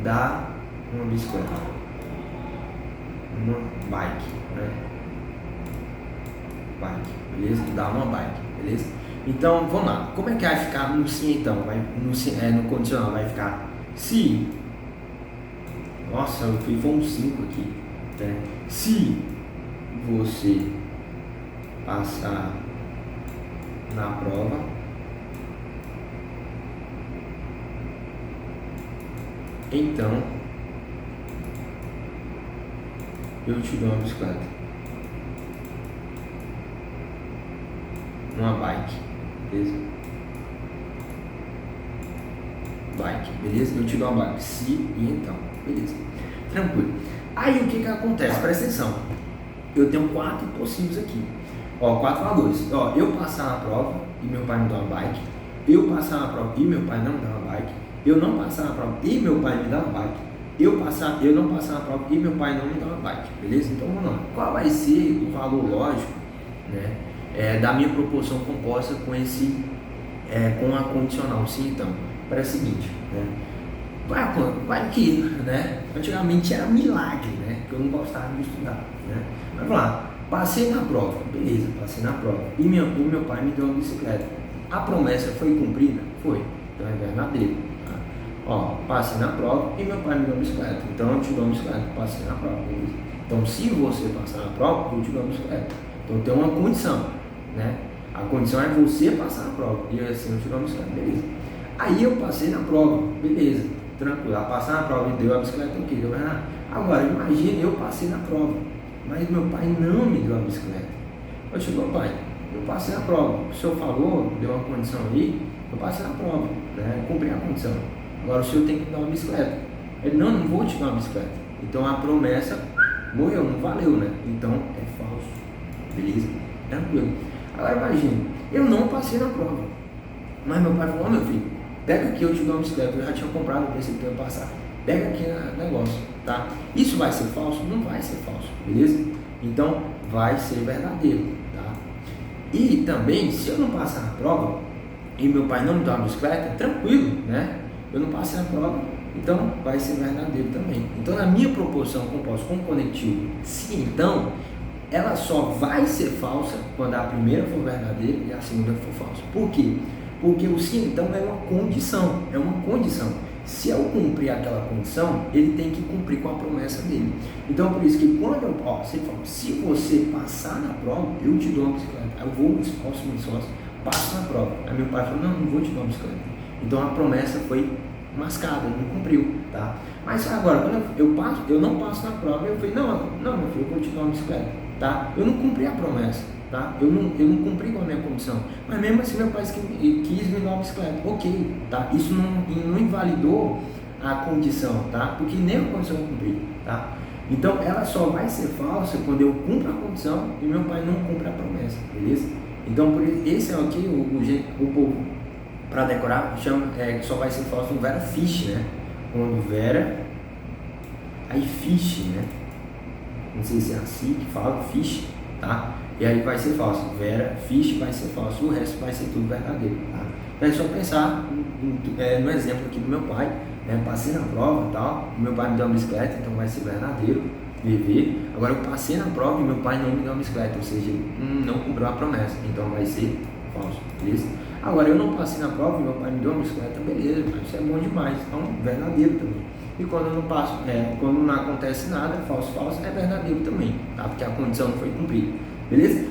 dá uma bicicleta, uma bike, né? Bike, beleza? Dá uma bike, beleza? Então, vamos lá. Como é que vai ficar no sim, então? No condicional vai ficar se... Nossa, eu fiz um 5 aqui, né? Se você passar na prova, então eu te dou uma bicicleta, uma bike, beleza? Bike, beleza? Eu te dou uma bike, se e então, beleza? Tranquilo. Aí o que acontece? Presta atenção. Eu tenho 4 possíveis aqui. Ó, 4 valores. Ó, eu passar na prova e meu pai me dá uma bike. Eu passar na prova e meu pai não me dá uma bike. Eu não passar na prova e meu pai me dá uma bike. Eu não passar na prova e meu pai não me dá uma bike. Beleza? Então vamos lá. Qual vai ser o valor lógico, né, da minha proporção composta com esse com a condicional? Sim, então. Para o seguinte, né? vai que, né? Antigamente era milagre, né? Que eu não gostava de estudar, né? Mas vamos lá, passei na prova, beleza, passei na prova. E meu pai me deu uma bicicleta. A promessa foi cumprida? Foi, então é verdadeiro. Tá? Ó, passei na prova e meu pai me deu uma bicicleta. Então eu te dou uma bicicleta, passei na prova, beleza? Então se você passar na prova, eu te dou uma bicicleta. Então tem uma condição, né? A condição é você passar na prova. E assim eu te dou uma bicicleta, beleza? Aí eu passei na prova, beleza, tranquilo. Passar na prova e deu a bicicleta, ok, deu nada. Agora, imagine eu passei na prova, mas meu pai não me deu a bicicleta. Eu disse, meu pai, eu passei na prova. O senhor falou, deu uma condição aí, eu passei na prova, né? Cumpri a condição. Agora o senhor tem que me dar uma bicicleta. Ele, não vou te dar uma bicicleta. Então a promessa morreu, não valeu, né? Então é falso. Beleza? Tranquilo. Agora imagine, eu não passei na prova. Mas meu pai falou, meu filho, pega aqui, eu te dou uma bicicleta. Eu já tinha comprado, eu pensei que eu ia passar. Pega aqui o negócio, tá? Isso vai ser falso? Não vai ser falso, beleza? Então vai ser verdadeiro, tá? E também, se eu não passar na prova e meu pai não me dá uma bicicleta, tranquilo, né? Eu não passei na prova, então vai ser verdadeiro também. Então na minha proporção composta com conectivo, sim, então, ela só vai ser falsa quando a primeira for verdadeira e a segunda for falsa. Por quê? Porque o sim, então, é uma condição, é uma condição. Se eu cumprir aquela condição, ele tem que cumprir com a promessa dele. Então, por isso que quando eu se você passar na prova, eu te dou uma bicicleta. Eu vou no esforço, passo na prova. Aí meu pai falou, não vou te dar uma bicicleta. Então a promessa foi mascada, não cumpriu, tá? Mas agora, quando eu não passo na prova, eu falei, não, meu filho, eu vou te dar uma bicicleta, tá? Eu não cumpri a promessa, tá? Eu não cumpri com a minha condição. Mas mesmo assim meu pai quis me dar uma bicicleta, ok, tá? Isso não invalidou a condição, tá? Porque nem a condição eu cumpri, tá? Então ela só vai ser falsa quando eu cumpro a condição e meu pai não cumpre a promessa, beleza? Então por isso, esse é aqui o povo, para decorar, chama, que só vai ser falso no Vera Fish, né? Quando Vera, aí Fish, né? Não sei se é assim que fala, Fish, tá? E aí vai ser falso. Vera Fish vai ser falso, o resto vai ser tudo verdadeiro, tá? Então é só pensar no exemplo aqui do meu pai, né? Passei na prova e tal, meu pai me deu uma bicicleta, então vai ser verdadeiro, viver. Agora eu passei na prova e meu pai não me deu uma bicicleta, ou seja, não cumpriu a promessa, então vai ser falso, beleza? Agora eu não passei na prova e meu pai me deu uma bicicleta, beleza, isso é bom demais, então verdadeiro também. E quando eu não passo, quando não acontece nada, falso, é verdadeiro também, tá? Porque a condição não foi cumprida, beleza?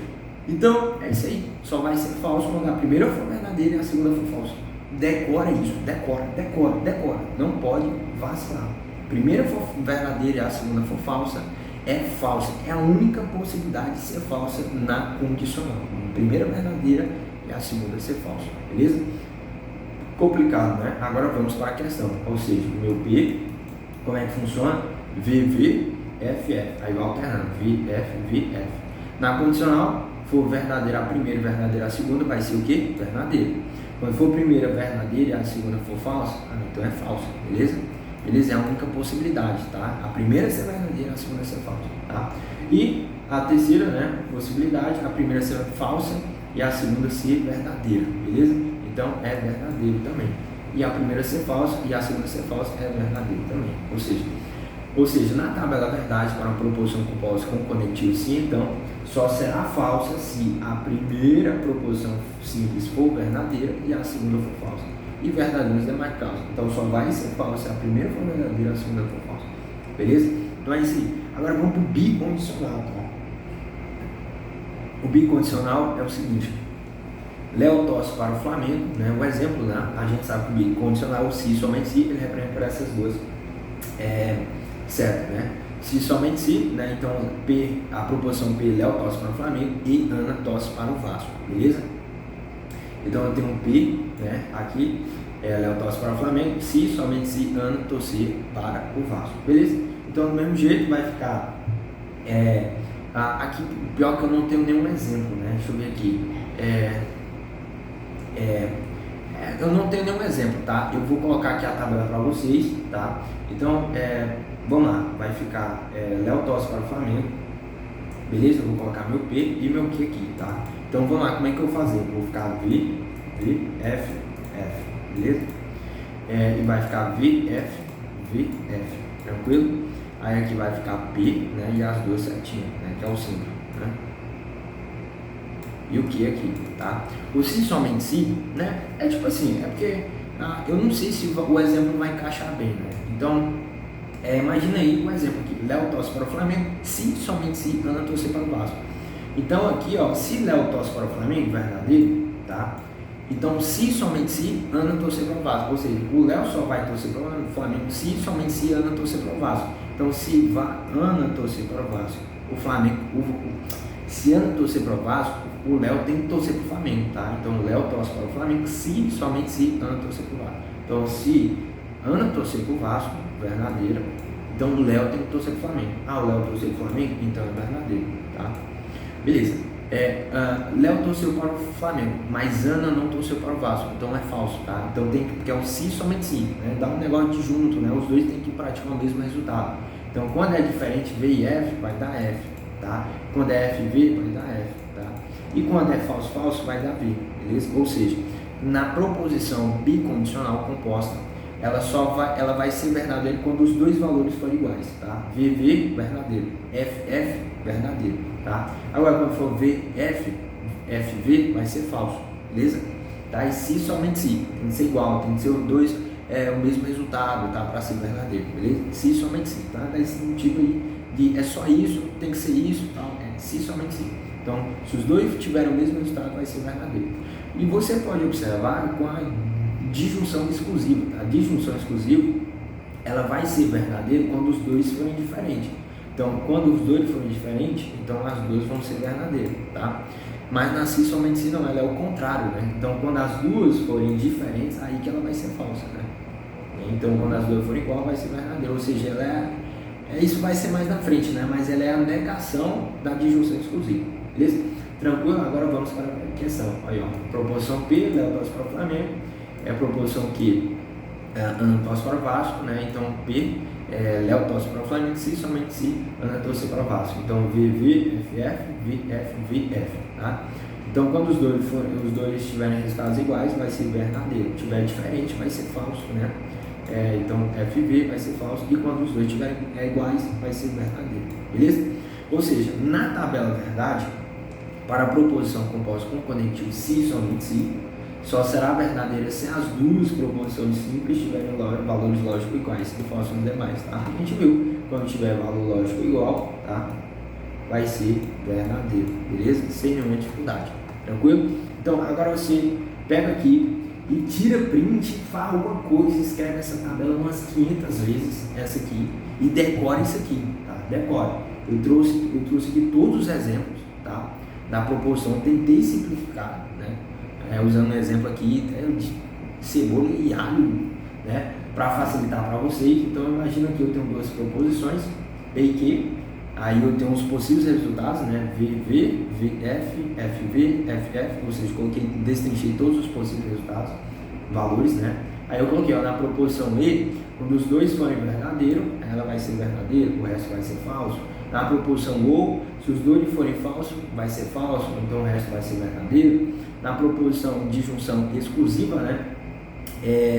Então é isso aí, só vai ser falso quando a primeira for verdadeira e a segunda for falsa. Decora isso, decora, não pode vacilar. Primeira for verdadeira e a segunda for falsa, é falsa, é a única possibilidade de ser falsa na condicional. Primeira verdadeira e a segunda ser falsa, beleza? Complicado, né? Agora vamos para a questão, ou seja, o meu P, como é que funciona? VV, FF, aí vai alternando, VF. Na condicional, for verdadeira a primeira e verdadeira a segunda, vai ser o quê? Verdadeira. Quando for a primeira verdadeira e a segunda for falsa, então é falsa, beleza? Beleza? É a única possibilidade, tá? A primeira ser verdadeira, a segunda ser falsa, tá? E a terceira, né, possibilidade, a primeira ser falsa e a segunda ser verdadeira, beleza? Então é verdadeiro também. E a primeira ser falsa e a segunda ser falsa é verdadeiro também. Ou seja, na tabela verdade para uma proposição composta com conectivo sim, então só será falsa se a primeira proposição simples for verdadeira e a segunda for falsa. E verdadeiro nos demais casos. Então só vai ser falsa se a primeira for verdadeira e a segunda for falsa. Beleza? Então é isso aí. Agora vamos para o bicondicional, tá? O bicondicional é o seguinte: Léo torce para o Flamengo, né? O exemplo, né? A gente sabe que o bicondicional, se somente se, ele representa por essas duas, certo, né? Se somente se, né? Então P, a proposição P, Léo torce para o Flamengo e Ana torce para o Vasco, beleza? Então eu tenho um P, né? Aqui, Léo torce para o Flamengo, se somente se Ana torcer para o Vasco, beleza? Então do mesmo jeito vai ficar, aqui, pior que eu não tenho nenhum exemplo, né? Deixa eu ver aqui. Eu não tenho nenhum exemplo, tá? Eu vou colocar aqui a tabela para vocês, tá? Então, vamos lá, vai ficar Léo torce para o Flamengo, beleza? Eu vou colocar meu P e meu Q aqui, tá? Então vamos lá, como é que eu vou fazer? Vou ficar V, F, beleza? E vai ficar V, F, VF, tranquilo? Aí aqui vai ficar P, né, e as duas setinhas, né, que é o símbolo, né? E o que aqui, tá? O se somente se, né, é tipo assim, é porque eu não sei se o exemplo vai encaixar bem, né? Então, imagina aí um exemplo aqui, Léo torce para o Flamengo, se somente se Ana torcer para o Vasco. Então aqui, ó, se Léo torce para o Flamengo, verdadeiro, tá? Então, se somente se Ana torcer para o Vasco, ou seja, o Léo só vai torcer para o Flamengo se somente se Ana torcer para o Vasco. Então, se Ana torcer para o Vasco, o Flamengo, se Ana torcer para o Vasco, o Léo tem que torcer para o Flamengo, tá? Então, o Léo torce para o Flamengo se somente se Ana torcer para o Vasco. Então, se Ana torcer para o Vasco, verdadeira. Então, o Léo tem que torcer para o Flamengo. O Léo torcer para o Flamengo, então é verdadeiro, tá? Beleza. Léo torceu para o Flamengo, mas Ana não torceu para o Vasco, então é falso, tá? Então tem que é o se somente se, né? Dá um negócio de junto, né? Os dois têm que praticar o mesmo resultado. Então quando é diferente V e F, vai dar F, tá? Quando é F e V, vai dar F, tá? E quando é falso, falso, vai dar V, beleza? Ou seja, na proposição bicondicional composta, ela vai ser verdadeira quando os dois valores forem iguais, tá? VV, verdadeiro, FF, verdadeiro, tá? Agora, quando for VF, FV, vai ser falso, beleza? Tá? E se somente se, tem que ser igual, tem que ser os dois o mesmo resultado, tá? Para ser verdadeiro, beleza? Se somente se, tá? Desse motivo aí de só isso, tem que ser isso, tal, se somente se. Então, se os dois tiverem o mesmo resultado, vai ser verdadeiro. E você pode observar com a disjunção exclusiva, tá? A disjunção exclusiva, ela vai ser verdadeira quando os dois forem diferentes. Então, quando os dois forem diferentes, então as duas vão ser verdadeiras, tá? Mas na se somente se não, ela é o contrário, né? Então, quando as duas forem diferentes, aí que ela vai ser falsa, né? Então, quando as duas forem igual, vai ser verdadeira. Ou seja, ela isso vai ser mais na frente, né? Mas ela é a negação da disjunção exclusiva, beleza? Tranquilo? Agora vamos para a questão. Aí, ó, proposição P, Léo torce para o Flamengo. É a proposição Q, Ana torce para o Vasco, né? Então P, Léo torce para o Flamengo, se somente se Ana torce para o Vasco. Então VV, FF, VF, VF, tá? Então quando os dois tiverem resultados iguais, vai ser verdadeiro. Se tiver diferente, vai ser falso, né? Então FV vai ser falso, e quando os dois tiverem iguais, vai ser verdadeiro, beleza? Ou seja, na tabela verdade, para a proposição composta com conectivo se somente se, só será verdadeira se as duas proposições simples tiverem valores lógicos iguais, se for os demais, tá? A gente viu, quando tiver valor lógico igual, tá? Vai ser verdadeiro, beleza? Sem nenhuma dificuldade, tranquilo? Então, agora você pega aqui e tira print, faz alguma coisa, escreve essa tabela umas 500 vezes, essa aqui, e decora isso aqui, tá? Decora. Eu trouxe aqui todos os exemplos, tá? Da proporção, tentei simplificar, né? Usando um exemplo aqui de cebola e alho, né? Para facilitar para vocês. Então, imagina que eu tenho duas proposições, P e Q, aí eu tenho os possíveis resultados, né? VV, VF, FV, FF, ou seja, destrinchei todos os possíveis resultados, valores, né? Aí eu coloquei, ó, na proposição E, quando os dois forem verdadeiro, ela vai ser verdadeira, o resto vai ser falso. Na proposição O, se os dois forem falsos, vai ser falso, então o resto vai ser verdadeiro. Na proposição de junção exclusiva, né?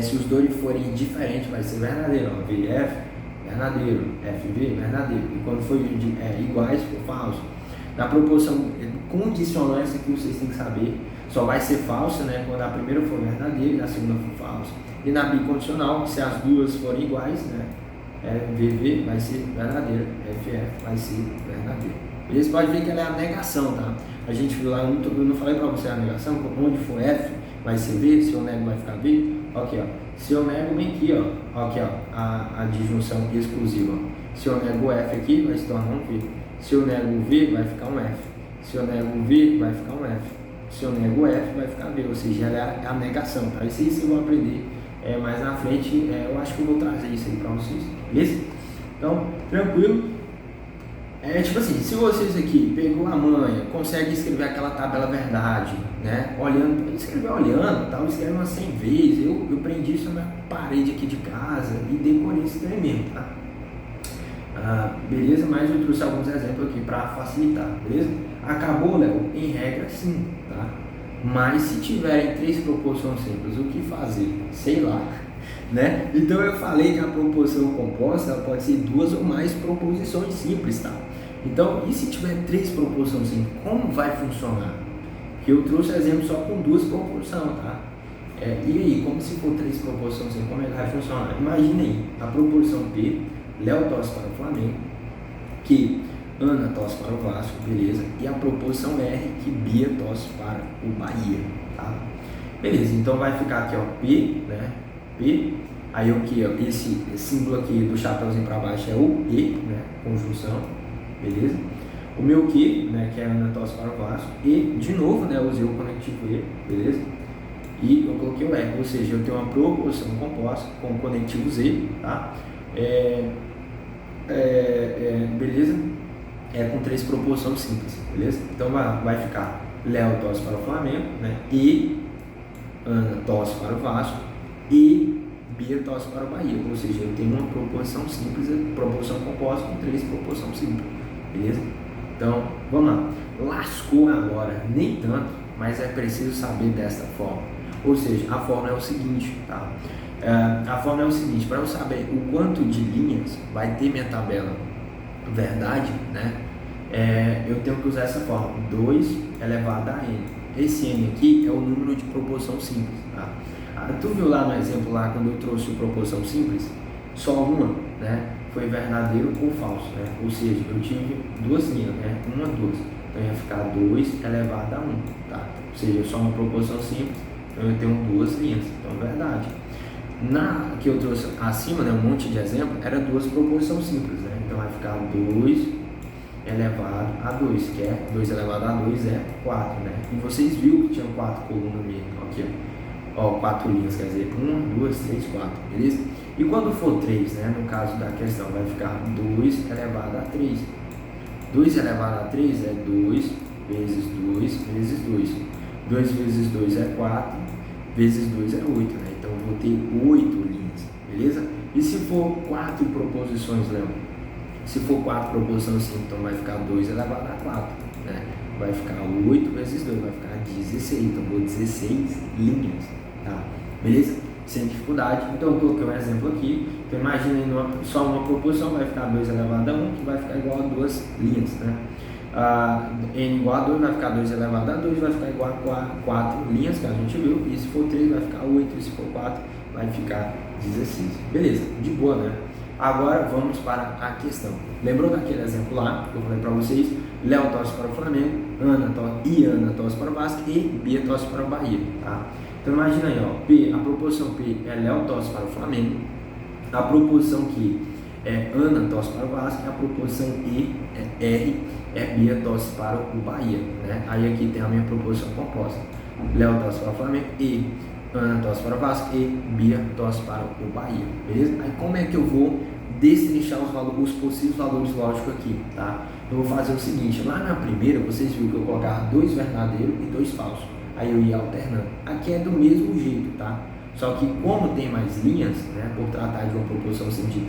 Se os dois forem diferentes, vai ser verdadeiro, ó, VF, verdadeiro, FV, verdadeiro. E quando for iguais, for falso. Na proposição condicional, essa que vocês têm que saber, só vai ser falsa, né? Quando a primeira for verdadeira e a segunda for falsa. E na bicondicional, se as duas forem iguais, né? VV vai ser verdadeiro, FF vai ser verdadeiro. Beleza? Pode ver que ela é a negação, tá? A gente viu lá, eu não falei pra você a negação, onde for F vai ser V, se eu nego vai ficar V. Aqui, ó. Se eu nego, vem aqui, ó. Aqui, ó, a disjunção exclusiva. Se eu nego o F aqui, vai se tornar um V. Se eu nego o V, vai ficar um F. Se eu nego o V, vai ficar um F. Se eu nego o F, vai ficar V. Ou seja, ela é a negação, tá? Isso aí vocês vão aprender mais na frente. Eu acho que eu vou trazer isso aí pra vocês, beleza? Então, tranquilo. Tipo assim, se vocês aqui pegou a manha, consegue escrever aquela tabela verdade, né? Olhando, escrever olhando, tal, escreve umas 100 vezes. Eu prendi isso na parede aqui de casa e decorei esse trem mesmo, tá? Beleza? Mas eu trouxe alguns exemplos aqui para facilitar, beleza? Acabou, Léo? Em regra, sim, tá? Mas se tiverem 3 proporções simples, o que fazer? Sei lá. né? Então eu falei que a proposição composta ela pode ser duas ou mais proposições simples, tá? Então, e se tiver três proposições simples, como vai funcionar? Porque eu trouxe exemplo só com duas proposições, tá? E aí, como se for três proposições simples, como é que vai funcionar? Imagina aí, a proposição P, Léo torce para o Flamengo, que Ana torce para o Vasco, beleza? E a proposição R, que Bia torce para o Bahia, tá? Beleza, então vai ficar aqui, ó, P, né? P, aí o que? Esse símbolo aqui do chapéuzinho para baixo é o E, né? Conjunção, beleza? O meu que, né? Que é Ana torce para o Vasco, e de novo, né? Usei o conectivo E, beleza? E eu coloquei o R, ou seja, eu tenho uma proposição composta com o conectivo Z, tá? Beleza? Com três proposições simples, beleza? Então vai ficar Léo torce para o Flamengo, né? E Ana torce para o Vasco e Bia torce para o Bahia, ou seja, eu tenho uma proposição simples, proposição composta com três proposições simples, beleza? Então, vamos lá. Lascou agora, nem tanto, mas é preciso saber desta forma. Ou seja, a fórmula é o seguinte, tá? A fórmula é o seguinte, para eu saber o quanto de linhas vai ter minha tabela verdade, né? Eu tenho que usar essa fórmula, 2 elevado a n. Esse n aqui é o número de proposição simples, tá? Tu viu lá no exemplo lá, quando eu trouxe proposição simples, só uma, né? Foi verdadeiro ou falso, né? Ou seja, eu tive duas linhas, né? Uma, duas. Então ia ficar 2 elevado a 1, tá? Ou seja, só uma proposição simples, então eu tenho duas linhas, então é verdade. Na que eu trouxe acima, né, um monte de exemplo, era duas proposições simples, né? Então vai ficar 2 elevado a 2, que é 2 elevado a 2 é 4, né? E vocês viram que tinham 4 colunas mesmo, aqui, ó, 4 linhas, quer dizer, 1, 2, 3, 4, beleza? E quando for 3, né, no caso da questão, vai ficar 2 elevado a 3. 2 elevado a 3 é 2 vezes 2 vezes 2. 2 vezes 2 é 4, vezes 2 é 8, né? Então eu vou ter 8 linhas, beleza? E se for 4 proposições, Léo? Se for 4 proposições simples, então vai ficar 2 elevado a 4, né? Vai ficar 8 vezes 2, vai ficar 16, então vou 16 linhas, tá? Beleza? Sem dificuldade. Então eu coloquei um exemplo aqui. Então imagina só uma proposição, vai ficar 2 elevado a 1, que vai ficar igual a 2 linhas, né? N igual a 2 vai ficar 2 elevado a 2, vai ficar igual a 4 linhas, que a gente viu. E se for 3 vai ficar 8, e se for 4 vai ficar 16. Beleza, de boa, né? Agora vamos para a questão. Lembrou daquele exemplo lá que eu falei para vocês? Léo torce para o Flamengo, Ana torce para o Vasco e Bia torce para o Bahia, tá? Então imagina aí, ó, P, a proposição P é Léo torce para o Flamengo, a proposição Q é Ana torce para o Vasco e a proposição R é Bia torce para o Bahia, né? Aí aqui tem a minha proposição composta, Léo torce para o Flamengo e Ana torce para o Vasco e Bia torce para o Bahia, beleza? Aí como é que eu vou destrinchar os possíveis valores lógicos aqui, tá? Eu vou fazer o seguinte, lá na primeira vocês viram que eu colocava 2 verdadeiros e 2 falsos, aí eu ia alternando. Aqui é do mesmo jeito, tá? Só que como tem mais linhas, né, por tratar de uma proposição simples de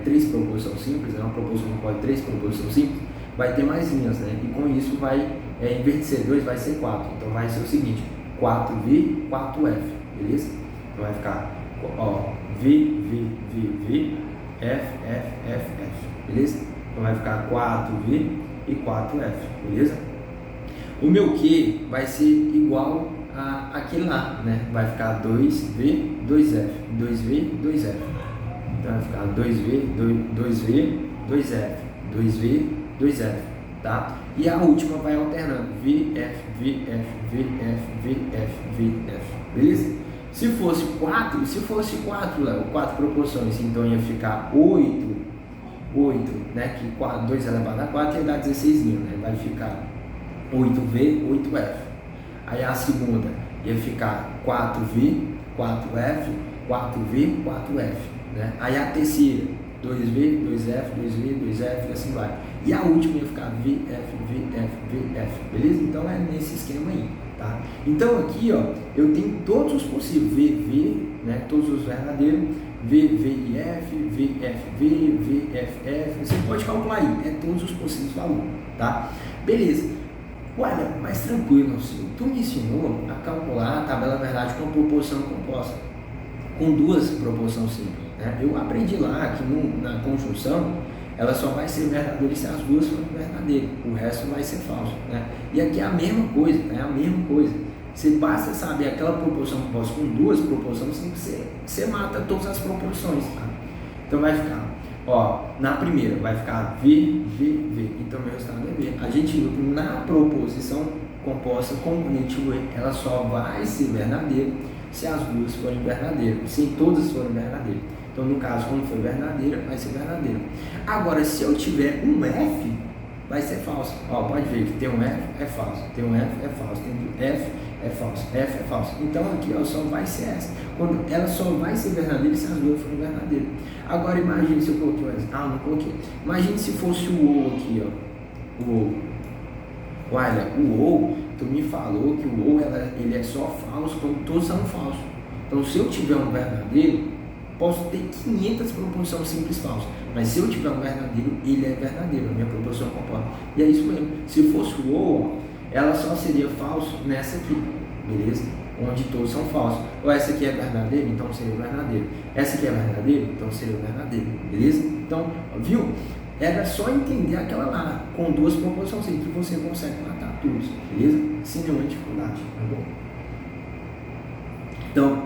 3 proposições simples, né, uma proposição que pode 3 proposições simples, vai ter mais linhas, né? E com isso vai, em vez de ser 2, vai ser 4. Então vai ser o seguinte, 4V, 4F, beleza? Então vai ficar, ó, V, F, beleza? Então vai ficar 4V e 4F, beleza? O meu Q vai ser igual a aquele lá, né? Vai ficar 2V, 2F, 2V, 2F. Então vai ficar 2V, 2F, 2V, 2F, tá? E a última vai alternando, VF, beleza? Se fosse 4, Léo, 4 proporções, então ia ficar 8, né? Que 2 elevado a 4 ia dar 16, né? Vai ficar 8V, 8F. Aí a segunda ia ficar 4V, 4F, 4V, 4F, né? Aí a terceira, 2V, 2F, 2V, 2F e assim vai. E a última ia ficar VF, beleza? Então é nesse esquema aí, tá? Então aqui, ó, eu tenho todos os possíveis, VV, né? Todos os verdadeiros, VVIF, VFV, VFF, você pode calcular aí, é todos os possíveis valores, tá? Beleza. Olha, mais tranquilo, tu me ensinou a calcular a tabela verdade com a proposição composta. com duas proporções simples, né? Eu aprendi lá que na conjunção ela só vai ser verdadeira se as duas forem verdadeiras, o resto vai ser falso, né? E aqui é a mesma coisa, né? A mesma coisa. Você basta saber aquela proporção composta com duas proporções simples, você mata todas as proporções, tá? Então vai ficar, ó, na primeira vai ficar V, V, V, então meu resultado é V. A gente viu que na proposição composta com o conectivo E, ela só vai ser verdadeira se as duas forem verdadeiras, se todas forem verdadeiras. Então, no caso, como foi verdadeira, vai ser verdadeira. Agora, se eu tiver um F, vai ser falso. Ó, pode ver que tem um F, é falso. Tem um F, é falso. Tem um F, é falso. F é falso. Então, aqui, ó, só vai ser essa. Quando ela só vai ser verdadeira se as duas forem verdadeiras. Agora, imagine se eu coloquei o S. Ah, não coloquei. Imagine se fosse o OU aqui, ó. O OU. Olha, o OU, tu me falou que o OU, ele é só falso quando todos são falsos. Então, se eu tiver um verdadeiro, posso ter 500 proposições simples falsas, mas se eu tiver um verdadeiro, ele é verdadeiro, a minha proposição composta. E é isso mesmo. Se fosse o OU, ela só seria falso nessa aqui, beleza? Onde todos são falsos. Ou essa aqui é verdadeira, então seria verdadeiro. Essa aqui é verdadeira, então seria verdadeiro, beleza? Então, viu? Era só entender aquela lá, com duas proposições simples, que você consegue matar tudo, beleza? Sem nenhuma dificuldade, tá bom? Então,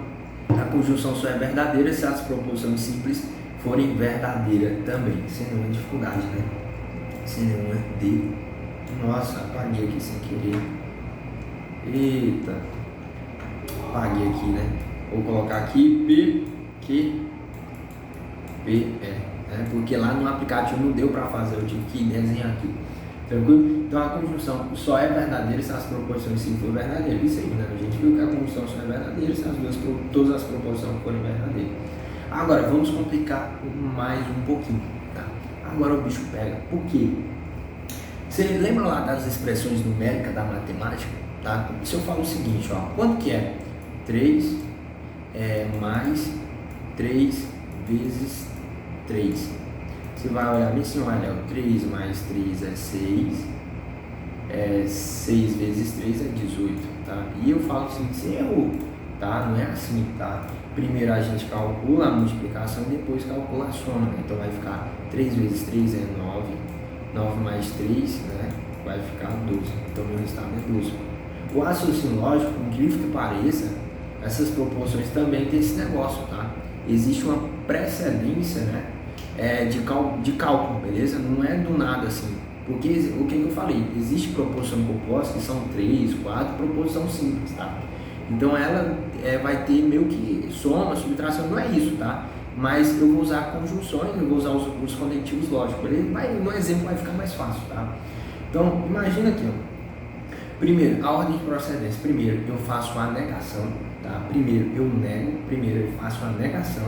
a conjunção só é verdadeira se as proposições simples forem verdadeiras também, sem nenhuma dificuldade, né? Sem nenhuma de... Nossa, apaguei aqui sem querer. Eita. Apaguei aqui, né? Vou colocar aqui P, Q, P, E. Né? Porque lá no aplicativo não deu para fazer, eu tive que desenhar aqui. Tranquilo? Então a conjunção só é verdadeira se as proposições simples forem verdadeiras. Isso aí, né? A gente viu que a conjunção só é verdadeira se todas as proposições forem verdadeiras. Agora vamos complicar mais um pouquinho, tá? Agora o bicho pega. Por quê? Você lembra lá das expressões numéricas da matemática? Tá? Se eu falo o seguinte, ó, quanto que é? 3 mais 3 vezes 3. Você vai olhar bem assim, olha, 3 mais 3 é 6, 6 vezes 3 é 18, tá? E eu falo assim, você errou, tá? Não é assim, tá? Primeiro a gente calcula a multiplicação e depois calcula a soma, né? Então vai ficar 3 vezes 3 é 9, 9 mais 3, né? Vai ficar 12, então meu resultado é 12. O raciocínio lógico, por incrível que pareça, essas proporções também tem esse negócio, tá? Existe uma precedência, né? De cálculo, beleza? Não é do nada assim. Porque o que eu falei? Existe proporção composta que são 3, 4 proposições simples, tá? Então ela vai ter meio que soma, subtração, não é isso, tá? Mas eu vou usar conjunções, eu vou usar os conectivos lógicos, beleza? Mas no exemplo vai ficar mais fácil, tá? Então imagina aqui, ó. Primeiro, a ordem de procedência. Primeiro eu faço a negação, tá? Primeiro eu nego, primeiro eu faço a negação,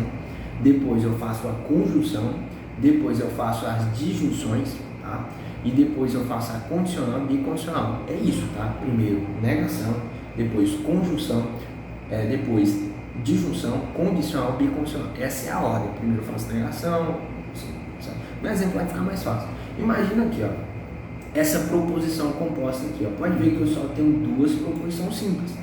depois eu faço a conjunção, depois eu faço as disjunções, tá? E depois eu faço a condicional e bicondicional. É isso, tá? Primeiro negação, depois conjunção, depois disjunção, condicional, bicondicional. Essa é a ordem. Primeiro eu faço negação, no exemplo vai ficar mais fácil. Imagina aqui, ó. Essa proposição composta aqui, ó, pode ver que eu só tenho duas proposições simples,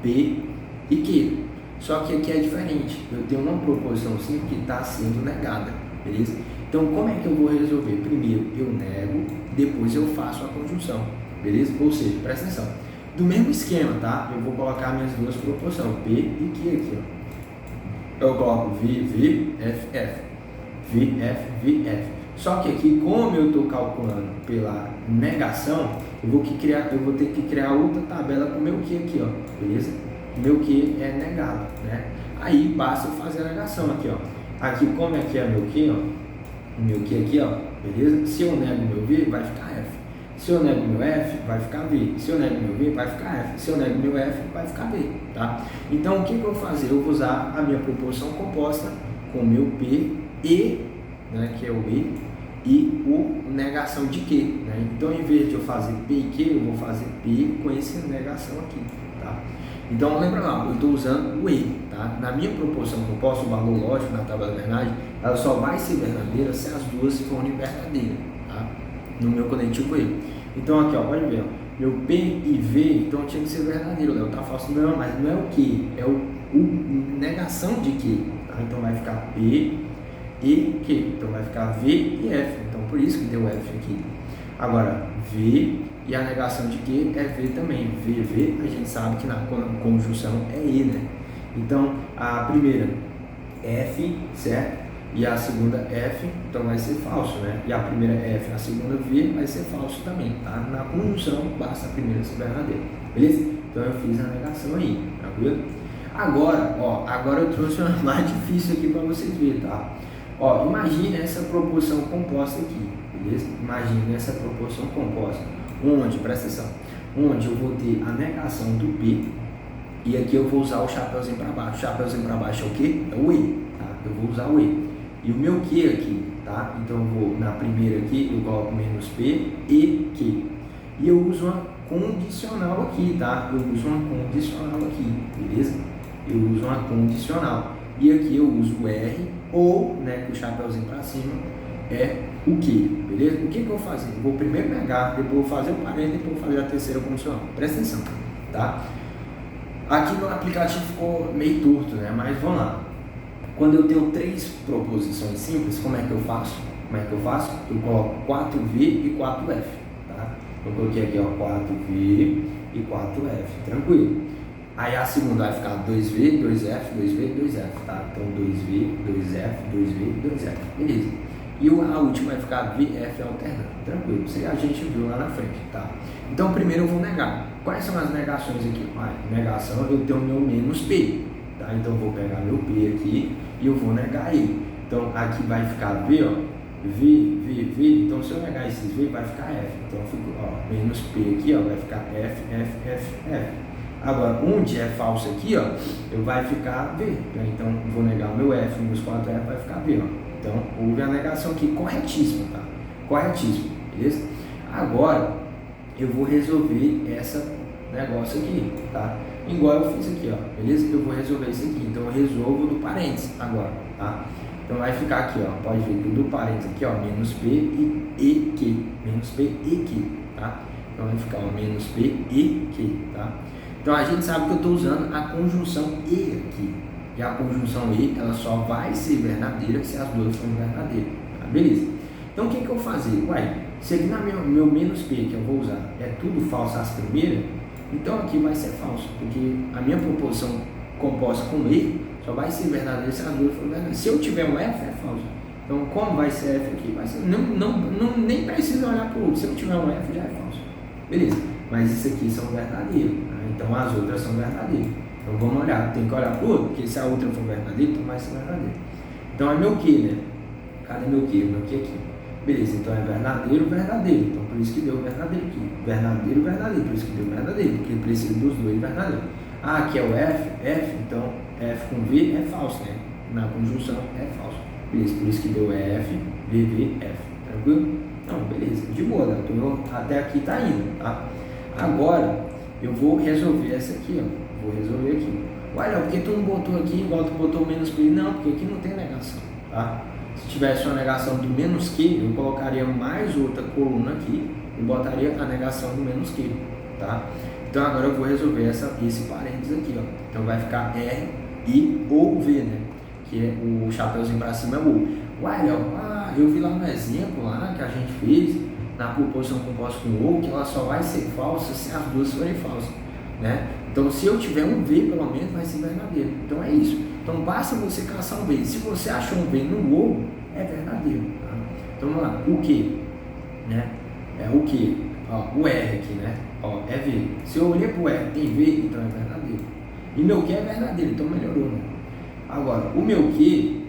P e Q. Só que aqui é diferente, eu tenho uma proposição simples que está sendo negada, beleza? Então como é que eu vou resolver? Primeiro eu nego, depois eu faço a conjunção, beleza? Ou seja, presta atenção, do mesmo esquema, tá? Eu vou colocar minhas duas proposições, P e Q aqui, ó. Eu coloco V, V, F, F, V, F, V, F. Só que aqui, como eu estou calculando pela negação, eu vou ter que criar outra tabela com o meu Q aqui, ó, beleza? O meu Q é negado, né? Aí basta eu fazer a negação aqui, ó. Aqui, como é que é meu Q, ó? O meu Q aqui, ó, beleza? Se eu nego meu V, vai ficar F. Se eu nego meu F, vai ficar V. Se eu nego meu V, vai ficar F. Se eu nego meu F, vai ficar V, tá? Então, o que eu vou fazer? Eu vou usar a minha proposição composta com o meu P e, né, que é o B, e o negação de Q, né? Então, em vez de eu fazer P e Q, eu vou fazer P com essa negação aqui, tá? Então, lembra lá, eu estou usando o E, tá? Na minha proposição composta, o valor lógico na tabela da verdade, ela só vai ser verdadeira se as duas forem verdadeiras, tá? No meu conectivo E. Então, aqui, ó, pode ver, ó, meu P e V, então tinha que ser verdadeiro, Léo, tá falso? Não, mas não é o Q, é o negação de Q, tá? Então vai ficar P e Q, então vai ficar V e F, então por isso que deu F aqui. Agora V e a negação de Q é V também, V, a gente sabe que na conjunção é E, né? Então a primeira F, certo? E a segunda F, então vai ser falso, né? E a primeira F, a segunda V vai ser falso também, tá? Na conjunção basta a primeira ser verdadeira, beleza? Então eu fiz a negação aí, tranquilo? Agora eu trouxe uma mais difícil aqui para vocês verem, tá? Ó, imagine essa proporção composta aqui, beleza? Imagine essa proporção composta, onde, presta atenção, onde eu vou ter a negação do P e aqui eu vou usar o chapeuzinho para baixo. O chapeuzinho para baixo é o quê? É o E, tá? Eu vou usar o E. E o meu Q aqui, tá? Então eu vou na primeira aqui, eu coloco menos P e Q. E eu uso uma condicional aqui, tá? Eu uso uma condicional aqui, beleza? Eu uso uma condicional. E aqui eu uso o R ou, né, com o chapeuzinho para cima, é o Q, beleza? O que eu vou fazer? Eu vou primeiro negar, depois eu vou fazer o parênteses, depois eu vou fazer a terceira condicional. Presta atenção, tá? Aqui no aplicativo ficou meio torto, né? Mas vamos lá. Quando eu tenho três proposições simples, como é que eu faço? Eu coloco 4V e 4F, tá? Eu coloquei aqui, ó, 4V e 4F, tranquilo. Aí a segunda vai ficar 2V, 2F, 2V, 2F, tá? Então 2V, 2F, 2V, 2F, beleza. E a última vai ficar VF alternando, tranquilo. Isso aí a gente viu lá na frente, tá? Então primeiro eu vou negar. Quais são as negações aqui? Negação, eu tenho meu menos P, tá? Então eu vou pegar meu P aqui e eu vou negar ele. Então aqui vai ficar V, ó, V. Então se eu negar esses V, vai ficar F. Então eu fico, ó, menos P aqui, ó, vai ficar F. Agora, onde é falso aqui, ó, eu vai ficar V, né? Então eu vou negar o meu F, meus 4F vai ficar V, ó. Então houve a negação aqui corretíssima, tá? Corretíssimo, beleza? Agora eu vou resolver essa negócio aqui, tá? Igual eu fiz aqui, ó, beleza? Eu vou resolver isso aqui, então eu resolvo do parênteses agora, tá? Então vai ficar aqui, ó, pode ver que do parênteses aqui, ó, menos P e Q, menos P e Q, tá? Então vai ficar, ó, menos P e Q, tá? Então a gente sabe que eu estou usando a conjunção E aqui, e a conjunção E, ela só vai ser verdadeira se as duas forem verdadeiras, tá? Beleza? Então o que eu vou fazer? Se aqui na meu menos P que eu vou usar é tudo falso as primeiras, então aqui vai ser falso, porque a minha proposição composta com E só vai ser verdadeira se as duas forem verdadeiras. Se eu tiver um F, é falso. Então como vai ser F aqui? Vai ser, nem precisa olhar para o outro, se eu tiver um F já é falso. Beleza, mas isso aqui são verdadeiros, tá? Então as outras são verdadeiras. Então vamos olhar, tem que olhar para o outro, porque se a outra for verdadeira, então vai ser verdadeira. Então é meu Q, né? Cadê meu Q? Meu Q aqui. Beleza, então é verdadeiro. Então por isso que deu verdadeiro aqui. Verdadeiro, por isso que deu verdadeiro, porque precisa dos dois verdadeiros. Ah, aqui é o F, então F com V é falso, né? Na conjunção é falso. Beleza, por isso que deu F, V, F. Tranquilo? Não, beleza, de boa, né? Então, até aqui tá indo, tá? Agora eu vou resolver essa aqui, ó. Vou resolver aqui. Olha, por que tu não botou aqui igual tu botou menos P? Não, porque aqui não tem negação, tá? Se tivesse uma negação do menos Q, eu colocaria mais outra coluna aqui e botaria a negação do menos Q, tá? Então agora eu vou resolver esse parênteses aqui, ó. Então vai ficar R, I ou V, né? Que é o chapeuzinho para cima é o O. Olha, eu vi lá no exemplo lá que a gente fez, na proposição composta com O, que ela só vai ser falsa se as duas forem falsas, né? Então se eu tiver um V, pelo menos, vai ser verdadeiro. Então é isso. Então basta você caçar um V. Se você achou um V no O, é verdadeiro, tá? Então vamos lá, o que, né? É o que, ó, o R aqui, né? Ó, é V. Se eu olhei para o R, tem V, então é verdadeiro. E meu Q é verdadeiro, então melhorou, né? Agora, o meu Q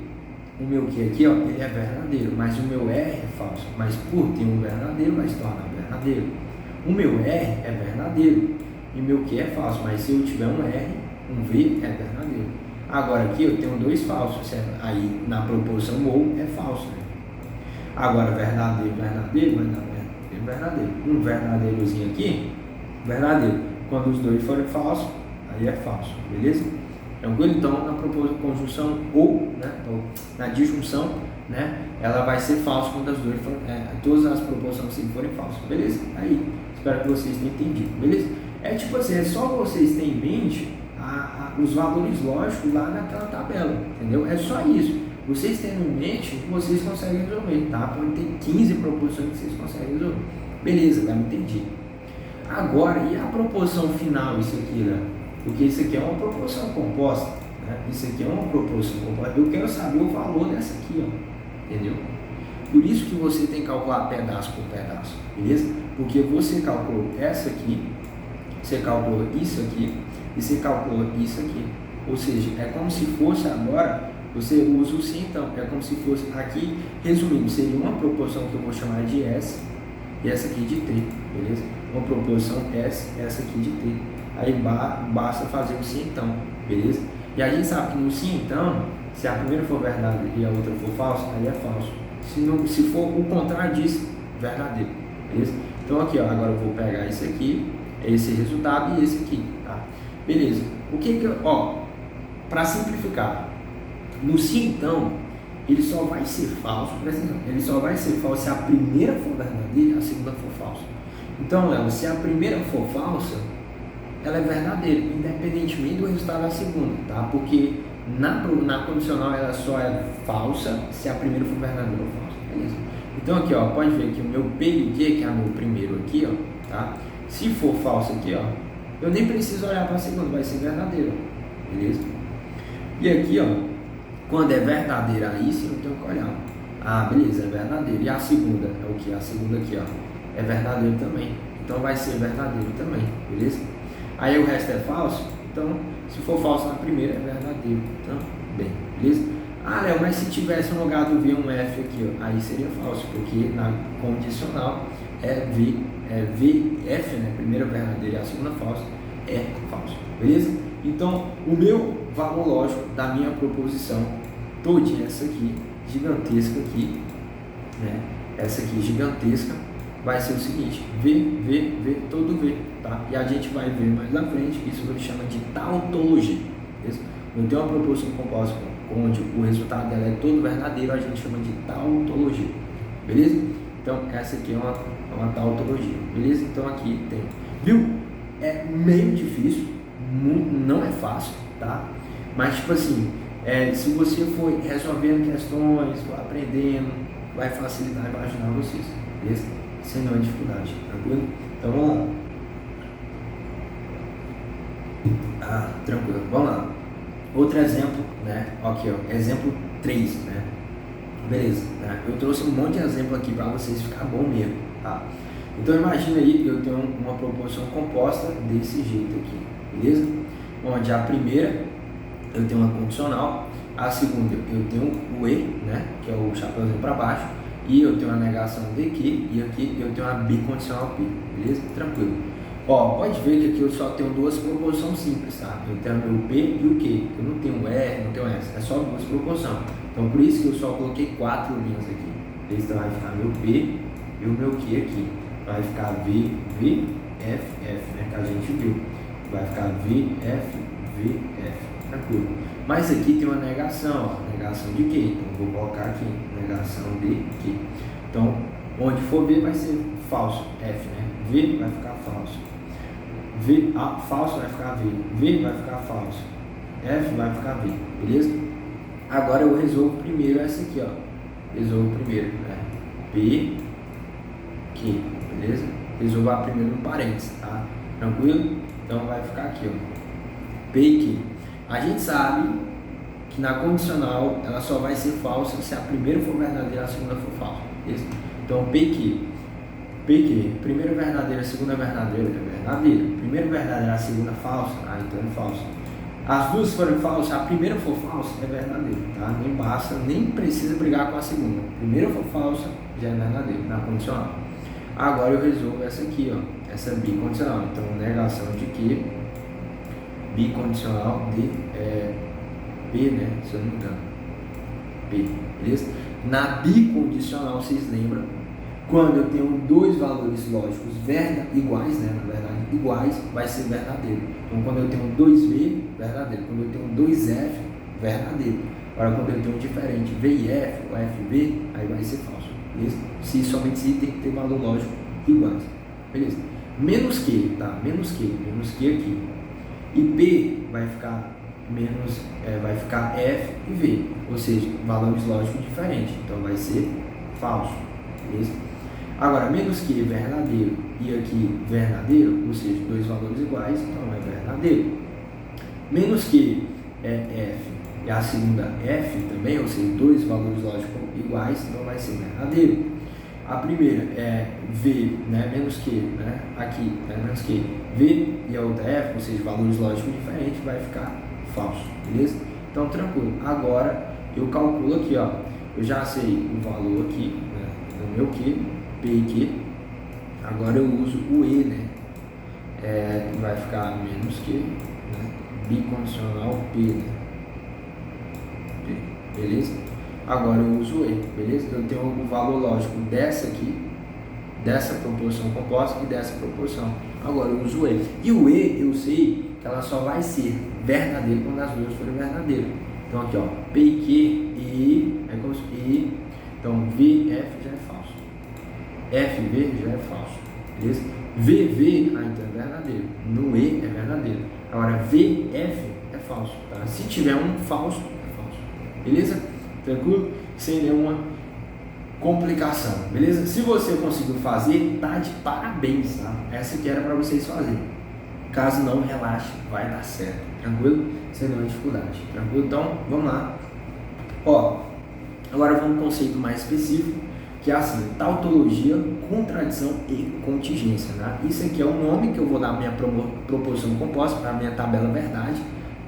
aqui, ó, ele é verdadeiro, mas o meu R é falso. Mas por ter um verdadeiro, vai se tornar verdadeiro. O meu R é verdadeiro e meu Q é falso, mas se eu tiver um R, um V é verdadeiro. Agora aqui eu tenho dois falsos, certo? Aí na proporção ou é falso, né? Agora verdadeiro, vai dar verdadeiro. Um verdadeirozinho aqui, verdadeiro. Quando os dois forem falsos, aí é falso, beleza? Tranquilo? Então na conjunção ou, né? Ou na disjunção, né? Ela vai ser falsa quando as duas forem, todas as proporções forem falsas, beleza? Aí, espero que vocês tenham entendido, beleza? É tipo assim, é só vocês terem em mente os valores lógicos lá naquela tabela, entendeu? É só isso. Vocês tendo em mente, vocês conseguem resolver, tá? Pode ter 15 proposições que vocês conseguem resolver. Beleza, já me entendi. Agora, e a proporção final, isso aqui, né? Porque isso aqui é uma proporção composta, né? Isso aqui é uma proporção composta. Eu quero saber o valor dessa aqui, ó. Entendeu? Por isso que você tem que calcular pedaço por pedaço, beleza? Porque você calculou essa aqui, você calculou isso aqui e você calculou isso aqui. Ou seja, é como se fosse agora, você usa o sim então, é como se fosse aqui, resumindo, seria uma proporção que eu vou chamar de S e essa aqui de T, beleza? Uma proporção S, essa aqui de T. Aí basta fazer o sim então, beleza? E a gente sabe que no sim então, se a primeira for verdade e a outra for falsa, aí é falso. Se for o contrário disso, verdadeiro, beleza? Então aqui, ó, agora eu vou pegar esse aqui, esse resultado e esse aqui, tá? Beleza. O que que, ó, para simplificar, no sim então, ele só vai ser falso, presta atenção, ele só vai ser falso se a primeira for verdadeira e a segunda for falsa. Então, Léo, se a primeira for falsa, ela é verdadeira, independentemente do resultado da segunda, tá? Porque na condicional ela só é falsa se a primeira for verdadeira ou falsa, beleza? Então aqui, ó, pode ver que o meu P e o Q, que é o meu primeiro aqui, ó, tá? Se for falso aqui, ó, eu nem preciso olhar para a segunda, vai ser verdadeiro, beleza? E aqui, ó, quando é verdadeira aí sim eu tenho que olhar. Ah, beleza, é verdadeiro. E a segunda é o que? A segunda aqui, ó, é verdadeiro também. Então vai ser verdadeiro também, beleza? Aí o resto é falso, então se for falso na primeira é verdadeiro, então bem, beleza? Ah, Léo, mas se tivesse no lugar do V um F aqui, ó, aí seria falso, porque na condicional é VF, né? Primeira verdadeira e a segunda falsa é falso, beleza? Então o meu valor lógico da minha proposição todinha, essa aqui, gigantesca aqui, né? Essa aqui gigantesca, vai ser o seguinte, V, todo V, tá? E a gente vai ver mais na frente, isso a gente chama de tautologia, beleza? Eu tenho uma proposição composta onde o resultado dela é todo verdadeiro, a gente chama de tautologia, beleza? Então essa aqui é uma tautologia, beleza? Então aqui tem, viu? É meio difícil, não é fácil, tá? Mas tipo assim, se você for resolvendo questões, for aprendendo, vai facilitar e vai ajudar vocês, beleza? Sem nenhuma dificuldade, tranquilo? Então vamos lá. Tranquilo, vamos lá. Outro exemplo, né? Aqui, ó, exemplo 3, né? Beleza, né? Eu trouxe um monte de exemplo aqui para vocês ficar bom mesmo, tá? Então imagina aí que eu tenho uma proporção composta desse jeito aqui, beleza? Onde a primeira eu tenho uma condicional, a segunda eu tenho o E, né? Que é o chapéuzinho para baixo, e eu tenho a negação de que, e aqui eu tenho a bicondicional P, beleza? Tranquilo. Ó, pode ver que aqui eu só tenho duas proporções simples, tá? Eu tenho o meu P e o Q, eu não tenho R, não tenho S, é só duas proporções. Então por isso que eu só coloquei 4 linhas aqui. Então vai ficar meu P e o meu Q aqui. Vai ficar V, F, F, né? Que a gente viu. Vai ficar V, F, tranquilo. Mas aqui tem uma negação, ó, negação de Q. Então eu vou colocar aqui, negação de Q. Então, onde for V vai ser falso, F, né? V vai ficar falso. Falso vai ficar V vai ficar falso. F vai ficar V, beleza? Agora eu resolvo primeiro essa aqui, ó. Resolvo primeiro, né? P, Q, beleza? Resolvo a primeiro no parênteses, tá? Tranquilo? Então vai ficar aqui, ó. P e Q. A gente sabe que na condicional ela só vai ser falsa se a primeira for verdadeira e a segunda for falsa, beleza? Então P e Q. Primeira verdadeira, segunda verdadeira, é verdadeira. Primeira verdadeira, a segunda falsa, então é falsa. As duas forem falsas, a primeira for falsa, é verdadeira, tá? Nem basta, nem precisa brigar com a segunda. A primeira for falsa, já é verdadeira, na condicional. Agora eu resolvo essa aqui, ó, essa bicondicional. Então, negação de Q, bicondicional de P, né? Se eu não me engano. P, beleza? Na bicondicional, vocês lembram? Quando eu tenho dois valores lógicos iguais, né? Na verdade, iguais, vai ser verdadeiro. Então, quando eu tenho 2V, verdadeiro. Quando eu tenho 2F, verdadeiro. Agora, quando eu tenho diferente V e F, ou FV, aí vai ser falso, beleza? Somente se tem que ter valor lógico iguais, beleza? Menos que, tá? Menos que aqui. E P vai ficar vai ficar F e V, ou seja, valores lógicos diferentes, então vai ser falso, beleza? Agora, menos que verdadeiro e aqui verdadeiro, ou seja, dois valores iguais, então é verdadeiro. Menos que F e a segunda F também, ou seja, dois valores lógicos iguais, então vai ser verdadeiro. A primeira é V, né, menos que, né, aqui é menos que V e a outra F, ou seja, valores lógicos diferentes, vai ficar falso, beleza? Então, tranquilo. Agora, eu calculo aqui, ó, eu já sei o valor aqui, né, no meu Q, P e Q. Agora eu uso o E, né, vai ficar menos que, né, bicondicional P, né, P, beleza? Agora eu uso o E, beleza? Eu tenho o valor lógico dessa aqui, dessa proporção composta e dessa proporção. Agora eu uso o E. E o E, eu sei que ela só vai ser verdadeira quando as duas forem verdadeiras. Então aqui, ó, P e Q, E, é como se E, então V, F já é falso. F, V já é falso, beleza? V, V, então é verdadeiro. No E é verdadeiro. Agora V, F é falso, tá? Se tiver um falso, é falso, beleza? Tranquilo? Sem nenhuma complicação, beleza? Se você conseguiu fazer, tá de parabéns, tá? Essa aqui era para vocês fazerem. Caso não, relaxe, vai dar certo, tranquilo? Sem nenhuma dificuldade, tranquilo? Então, vamos lá. Ó, agora vamos para um conceito mais específico, que é assim, tautologia, contradição e contingência, né? Isso aqui é o nome que eu vou dar minha proposição composta para a minha tabela verdade,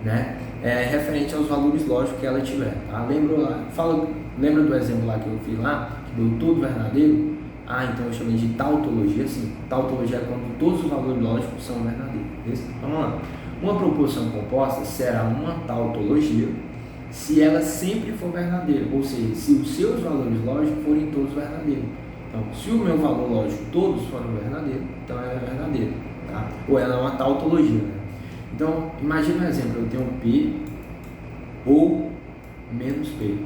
né? Referente aos valores lógicos que ela tiver, tá? Lembra do exemplo lá que eu fiz lá, que deu tudo verdadeiro? Então eu chamei de tautologia, sim. Tautologia é quando todos os valores lógicos são verdadeiros, beleza? Vamos lá. Uma proposição composta será uma tautologia se ela sempre for verdadeira, ou seja, se os seus valores lógicos forem todos verdadeiros. Então, se o meu valor lógico todos forem verdadeiros, então ela é verdadeira, tá? Ou ela é uma tautologia, né? Então, imagina um exemplo, eu tenho P ou menos P.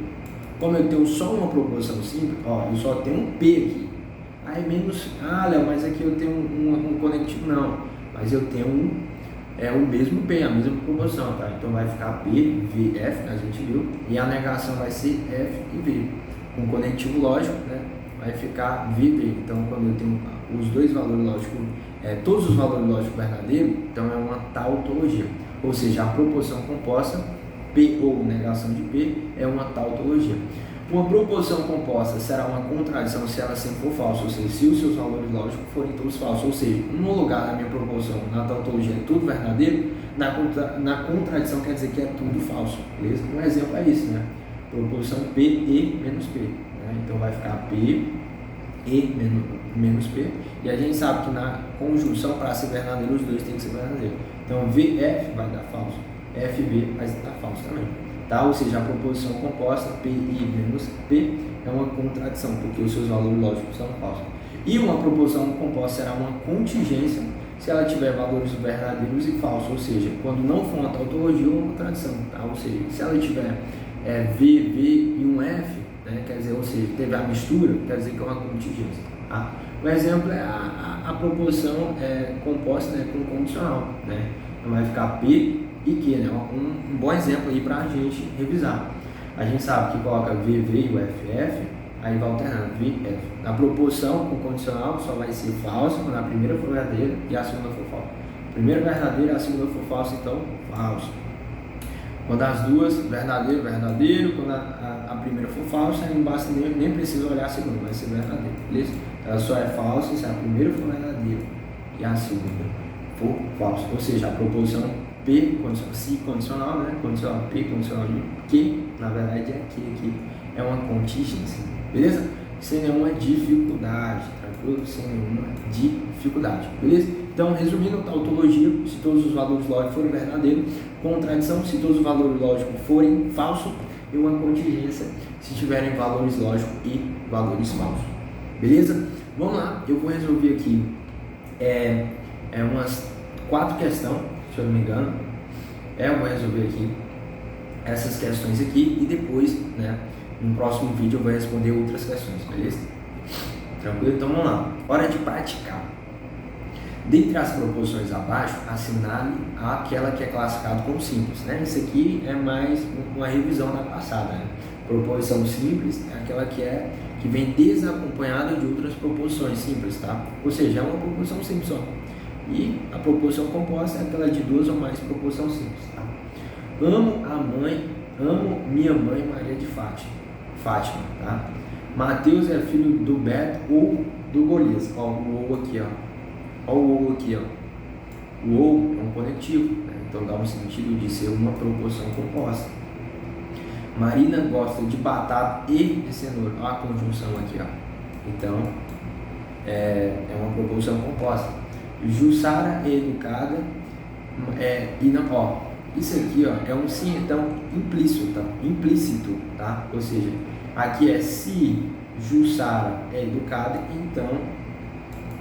Como eu tenho só uma proposição simples, ó, eu só tenho um P aqui. Aí menos, Léo, mas aqui eu tenho um conectivo, não. Mas eu tenho o mesmo P, a mesma proporção, tá? Então vai ficar P, V, F, que a gente viu, e a negação vai ser F e V. Com conectivo lógico, né? Vai ficar V, V. Então quando eu tenho os dois valores lógicos, todos os valores lógicos verdadeiros, então é uma tautologia. Ou seja, a proposição composta, P ou negação de P, é uma tautologia. Uma proposição composta será uma contradição se ela sempre for falsa, ou seja, se os seus valores lógicos forem todos falsos, ou seja, no lugar da minha proposição, na tautologia é tudo verdadeiro, na contradição quer dizer que é tudo falso, beleza? Um exemplo é isso, né? Proposição P e menos P, né? Então vai ficar P e menos P, e a gente sabe que na conjunção, para ser verdadeiro, os dois têm que ser verdadeiros. Então VF vai dar falso, FV vai dar falso também. Tá? Ou seja, a proposição composta P I menos P é uma contradição, porque os seus valores lógicos são falsos. E uma proposição composta será uma contingência se ela tiver valores verdadeiros e falsos, ou seja, quando não for uma tautologia ou uma contradição. Tá? Ou seja, se ela tiver V, V e um F, né? Quer dizer, ou seja, teve a mistura, quer dizer que é uma contingência. Tá? O exemplo é a proposição composta, né, com condicional. Né? Então vai ficar P e Q, né? Um bom exemplo aí para a gente revisar. A gente sabe que coloca VV e o FF, aí vai alternando VF. Na proposição com condicional só vai ser falsa quando a primeira for verdadeira e a segunda for falsa. A primeira verdadeira e a segunda for falsa, então falso. Quando as duas, verdadeiro, quando a primeira for falsa, não basta nem precisa olhar a segunda, vai ser verdadeira, beleza? Ela só é falsa se a primeira for verdadeira e a segunda for falsa. Ou seja, a proposição P, se condicional, né? Condicional P, condicional de Q, na verdade é Q aqui, é uma contingência, beleza? Sem nenhuma dificuldade, tranquilo? Sem nenhuma dificuldade, beleza? Então, resumindo, tautologia, se todos os valores lógicos forem verdadeiros, contradição, se todos os valores lógicos forem falsos, e uma contingência, se tiverem valores lógicos e valores falsos, beleza? Vamos lá, eu vou resolver aqui umas 4 questões, se eu não me engano. Eu vou resolver aqui essas questões aqui e depois, né, no próximo vídeo eu vou responder outras questões, beleza? Tranquilo? Então vamos lá, hora de praticar. Dentre as proposições abaixo, assinale aquela que é classificada como simples, né? Isso aqui é mais uma revisão da passada, né? Proposição simples é aquela que vem desacompanhada de outras proposições simples, tá? Ou seja, é uma proposição simples só. E a proposição composta é aquela de duas ou mais proposições simples, tá? Amo minha mãe Maria de Fátima, tá? Mateus é filho do Beto ou do Golias. Ó, o ou aqui, ó. Ó o ou aqui, ó. O ou é um conectivo, né? Então dá um sentido de ser uma proposição composta. Marina gosta de batata e de cenoura. Olha a conjunção aqui, ó. Então, é uma proposição composta. Jussara é educada. E não, ó, isso aqui, ó, é um sim, então, implícito, tá? Ou seja, aqui é se Jussara é educada, então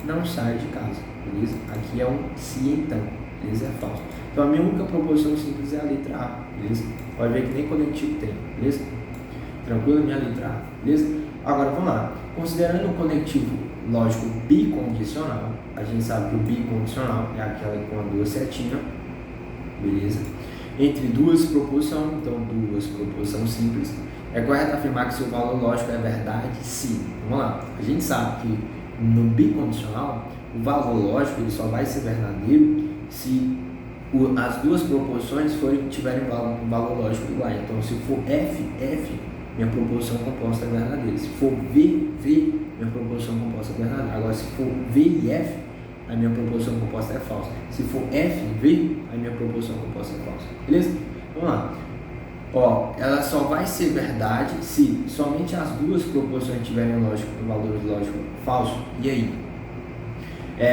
não sai de casa, beleza? Aqui é um se então, beleza? É falso. Então a minha única proposição simples é a letra A, beleza? Pode ver que nem conectivo tem, beleza? Tranquilo? Minha letra A, beleza? Agora vamos lá. Considerando o conectivo lógico bicondicional, a gente sabe que o bicondicional é aquela com a duas setinhas, beleza? Entre duas proposições, então duas proposições simples, é correto afirmar que seu valor lógico é verdade se. Vamos lá. A gente sabe que no bicondicional, o valor lógico ele só vai ser verdadeiro se as duas proposições tiverem um valor lógico igual. Então, se for F, minha proposição composta é verdadeira. Se for V, minha proposição composta é verdadeira. Agora, se for V e F, a minha proposição composta é falsa. Se for F e V, a minha proposição composta é falsa. Beleza? Vamos lá. Ó, ela só vai ser verdade se somente as duas proposições tiverem valores lógicos falsos. E aí?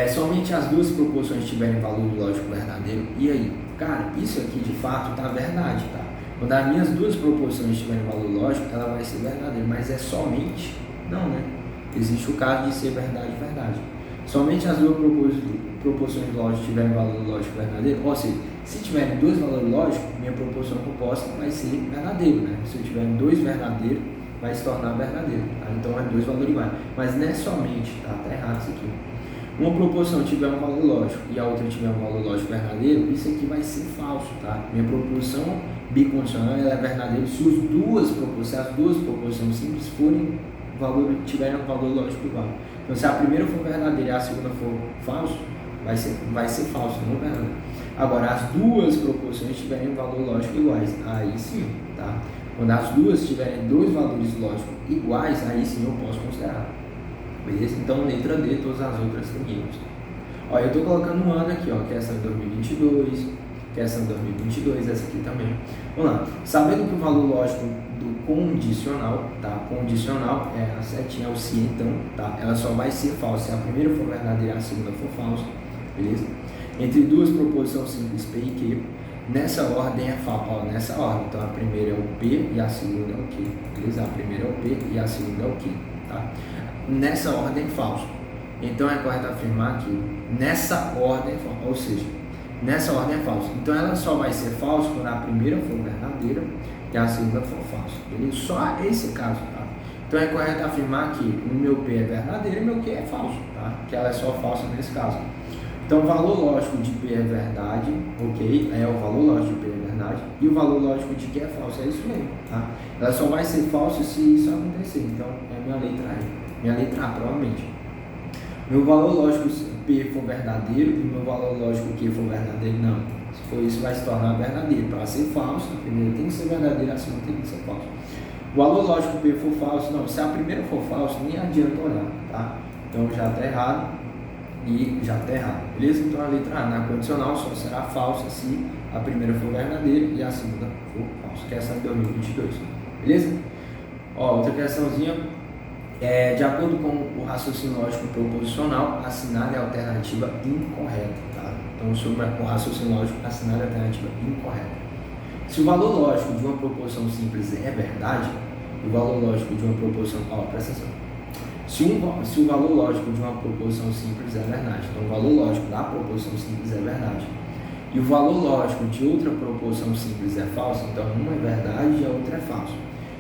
Somente as duas proposições tiverem valor lógico verdadeiro. E aí? Cara, isso aqui de fato tá verdade, tá? Quando as minhas duas proposições tiverem valor lógico, ela vai ser verdadeira. Mas é somente? Não, né? Existe o caso de ser verdade. Somente as duas proposições lógicas tiverem valor lógico verdadeiro. Ou seja, se tiverem dois valores lógicos, minha proposição composta vai ser verdadeiro, né? Se eu tiver dois verdadeiros, vai se tornar verdadeiro, tá? Então é dois valores iguais. Mas não é somente, tá? Tá errado isso aqui. Uma proposição tiver um valor lógico e a outra tiver um valor lógico verdadeiro, isso aqui vai ser falso, tá? Minha proposição bicondicional ela é verdadeira se as duas proposições simples tiverem um valor lógico igual. Então, se a primeira for verdadeira e a segunda for falso, vai ser falso, não verdadeiro. Agora, as duas proposições tiverem um valor lógico iguais, aí sim, tá? Quando as duas tiverem dois valores lógicos iguais, aí sim eu posso considerar. Beleza? Então, letra D, todas as outras têm erros. Ó, eu estou colocando um ano aqui, ó, que essa é 2022, que essa é 2022, essa aqui também. Vamos lá. Sabendo que o valor lógico do condicional, tá? Condicional é a setinha, é o se então, tá? Ela só vai ser falsa se a primeira for verdadeira e a segunda for falsa, beleza? Entre duas proposições simples P e Q, nessa ordem é falsa, ó, nessa ordem. Então, a primeira é o P e a segunda é o Q, beleza? A primeira é o P e a segunda é o Q, tá? Nessa ordem falso. Então é correto afirmar que nessa ordem é falso, ou seja, nessa ordem é falso. Então ela só vai ser falsa quando a primeira for verdadeira e a segunda for falsa. Beleza? Só esse caso, tá? Então é correto afirmar que o meu P é verdadeiro e o meu Q é falso, tá? Que ela é só falsa nesse caso. Então o valor lógico de P é verdade, ok? É o valor lógico de P é verdade. E o valor lógico de Q é falso, é isso mesmo, tá? Ela só vai ser falsa se isso acontecer. Então é a minha letra A. Minha letra A, provavelmente. Meu valor lógico P for verdadeiro e meu valor lógico Q for verdadeiro, não. Se for isso, vai se tornar verdadeiro. Para ser falso, a primeira tem que ser verdadeira, a segunda tem que ser falsa. O valor lógico P for falso, não. Se a primeira for falsa, nem adianta olhar, tá? Então já está errado e já está errado, beleza? Então a letra A na condicional só será falsa se a primeira for verdadeira e a segunda for falsa, que é essa de 2022, beleza? Ó, outra questãozinha. De acordo com o raciocínio lógico proposicional, assinale a alternativa incorreta, tá? Então, sobre o raciocínio lógico, assinale a alternativa incorreta. Se o valor lógico de uma proposição simples é verdade, o valor lógico de uma proposição... presta atenção. Se o valor lógico de uma proposição simples é verdade, então o valor lógico da proposição simples é verdade. E o valor lógico de outra proposição simples é falso, então uma é verdade e a outra é falso.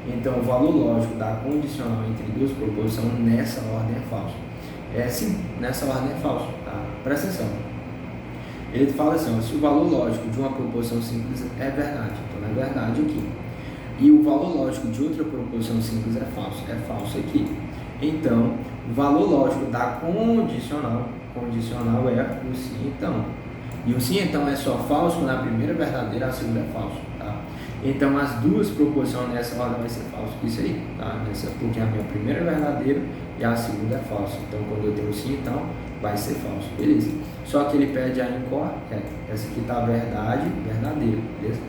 Então, o valor lógico da condicional entre duas proposições nessa ordem é falso. Sim, nessa ordem é falso, tá? Presta atenção. Ele fala assim, ó, se o valor lógico de uma proporção simples é verdade, então é verdade aqui. E o valor lógico de outra proporção simples é falso aqui. Então, o valor lógico da condicional é o sim então. E o sim então é só falso quando a primeira é verdadeira, a segunda é falso, tá? Então as duas proporções nessa ordem vai ser falso, isso aí, tá? Porque a minha primeira é verdadeira e a segunda é falsa. Então quando eu tenho sim então, vai ser falso, beleza? Só que ele pede a incorreta, essa aqui tá verdade, verdadeira, beleza?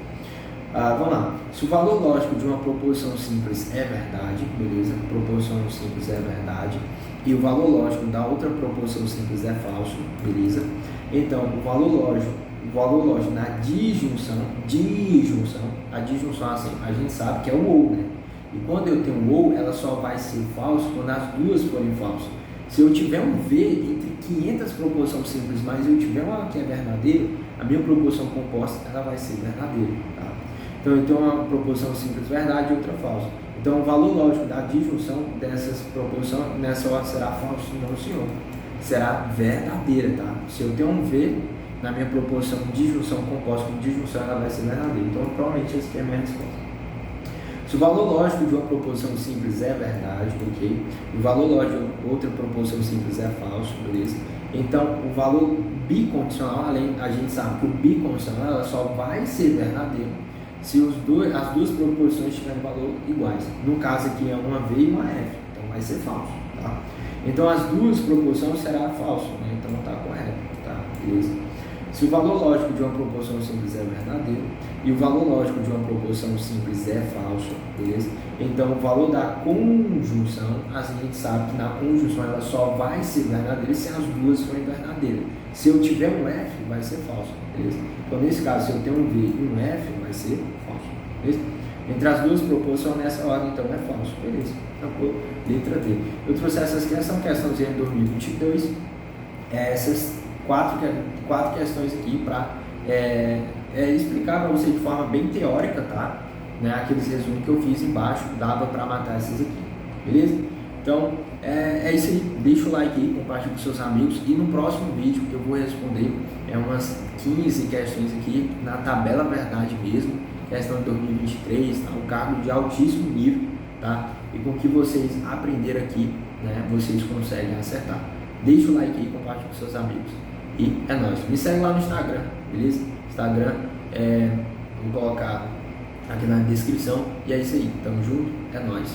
Vamos lá, se o valor lógico de uma proporção simples é verdade, beleza? Proporção simples é verdade. E o valor lógico da outra proporção simples é falso, beleza? Então, o valor lógico da disjunção, a disjunção assim, a gente sabe que é o ou, né? E quando eu tenho um ou, ela só vai ser falso quando as duas forem falsas. Se eu tiver um V entre 500 proporções simples, mas eu tiver uma que é verdadeira, a minha proporção composta, ela vai ser verdadeira, tá? Então, eu tenho uma proporção simples verdade e outra falsa. Então, o valor lógico da disjunção dessas proporções, nessa ordem, será falso? Não, senhor. Será verdadeira, tá? Se eu tenho um V na minha proporção disjunção composta com disjunção, ela vai ser verdadeira. Então, provavelmente, essa aqui é a minha resposta. Se o valor lógico de uma proporção simples é verdade, ok? E o valor lógico de outra proporção simples é falso, beleza? Então, o valor bicondicional, a gente sabe que o bicondicional ela só vai ser verdadeiro se as duas proporções tiverem valor iguais. No caso aqui é uma V e uma F, então vai ser falso, tá? Então as duas proporções será falso, né? Então está correto, tá? Beleza? Se o valor lógico de uma proporção simples é verdadeiro e o valor lógico de uma proporção simples é falso, beleza? Então o valor da conjunção, a gente sabe que na conjunção ela só vai ser verdadeira se as duas forem verdadeiras. Se eu tiver um F, vai ser falso, beleza? Então nesse caso, se eu tenho um V e um F, vai ser falso, beleza? Entre as duas proporções nessa ordem, então é falso, beleza? Então, letra D. Eu trouxe essas questões de 2022, essas quatro questões aqui para explicar para você de forma bem teórica, tá? Né? Aqueles resumos que eu fiz embaixo, dava para matar essas aqui, beleza? Então, é isso aí. Deixa o like aí, compartilhe com seus amigos e no próximo vídeo eu vou responder umas 15 questões aqui na tabela verdade mesmo, questão de 2023, tá? Um cargo de altíssimo nível, tá? E com o que vocês aprenderam aqui, né, vocês conseguem acertar. Deixa o like aí, compartilhe com seus amigos. E é nóis. Me segue lá no Instagram, beleza? Instagram, vou colocar aqui na descrição. E é isso aí. Tamo junto. É nóis.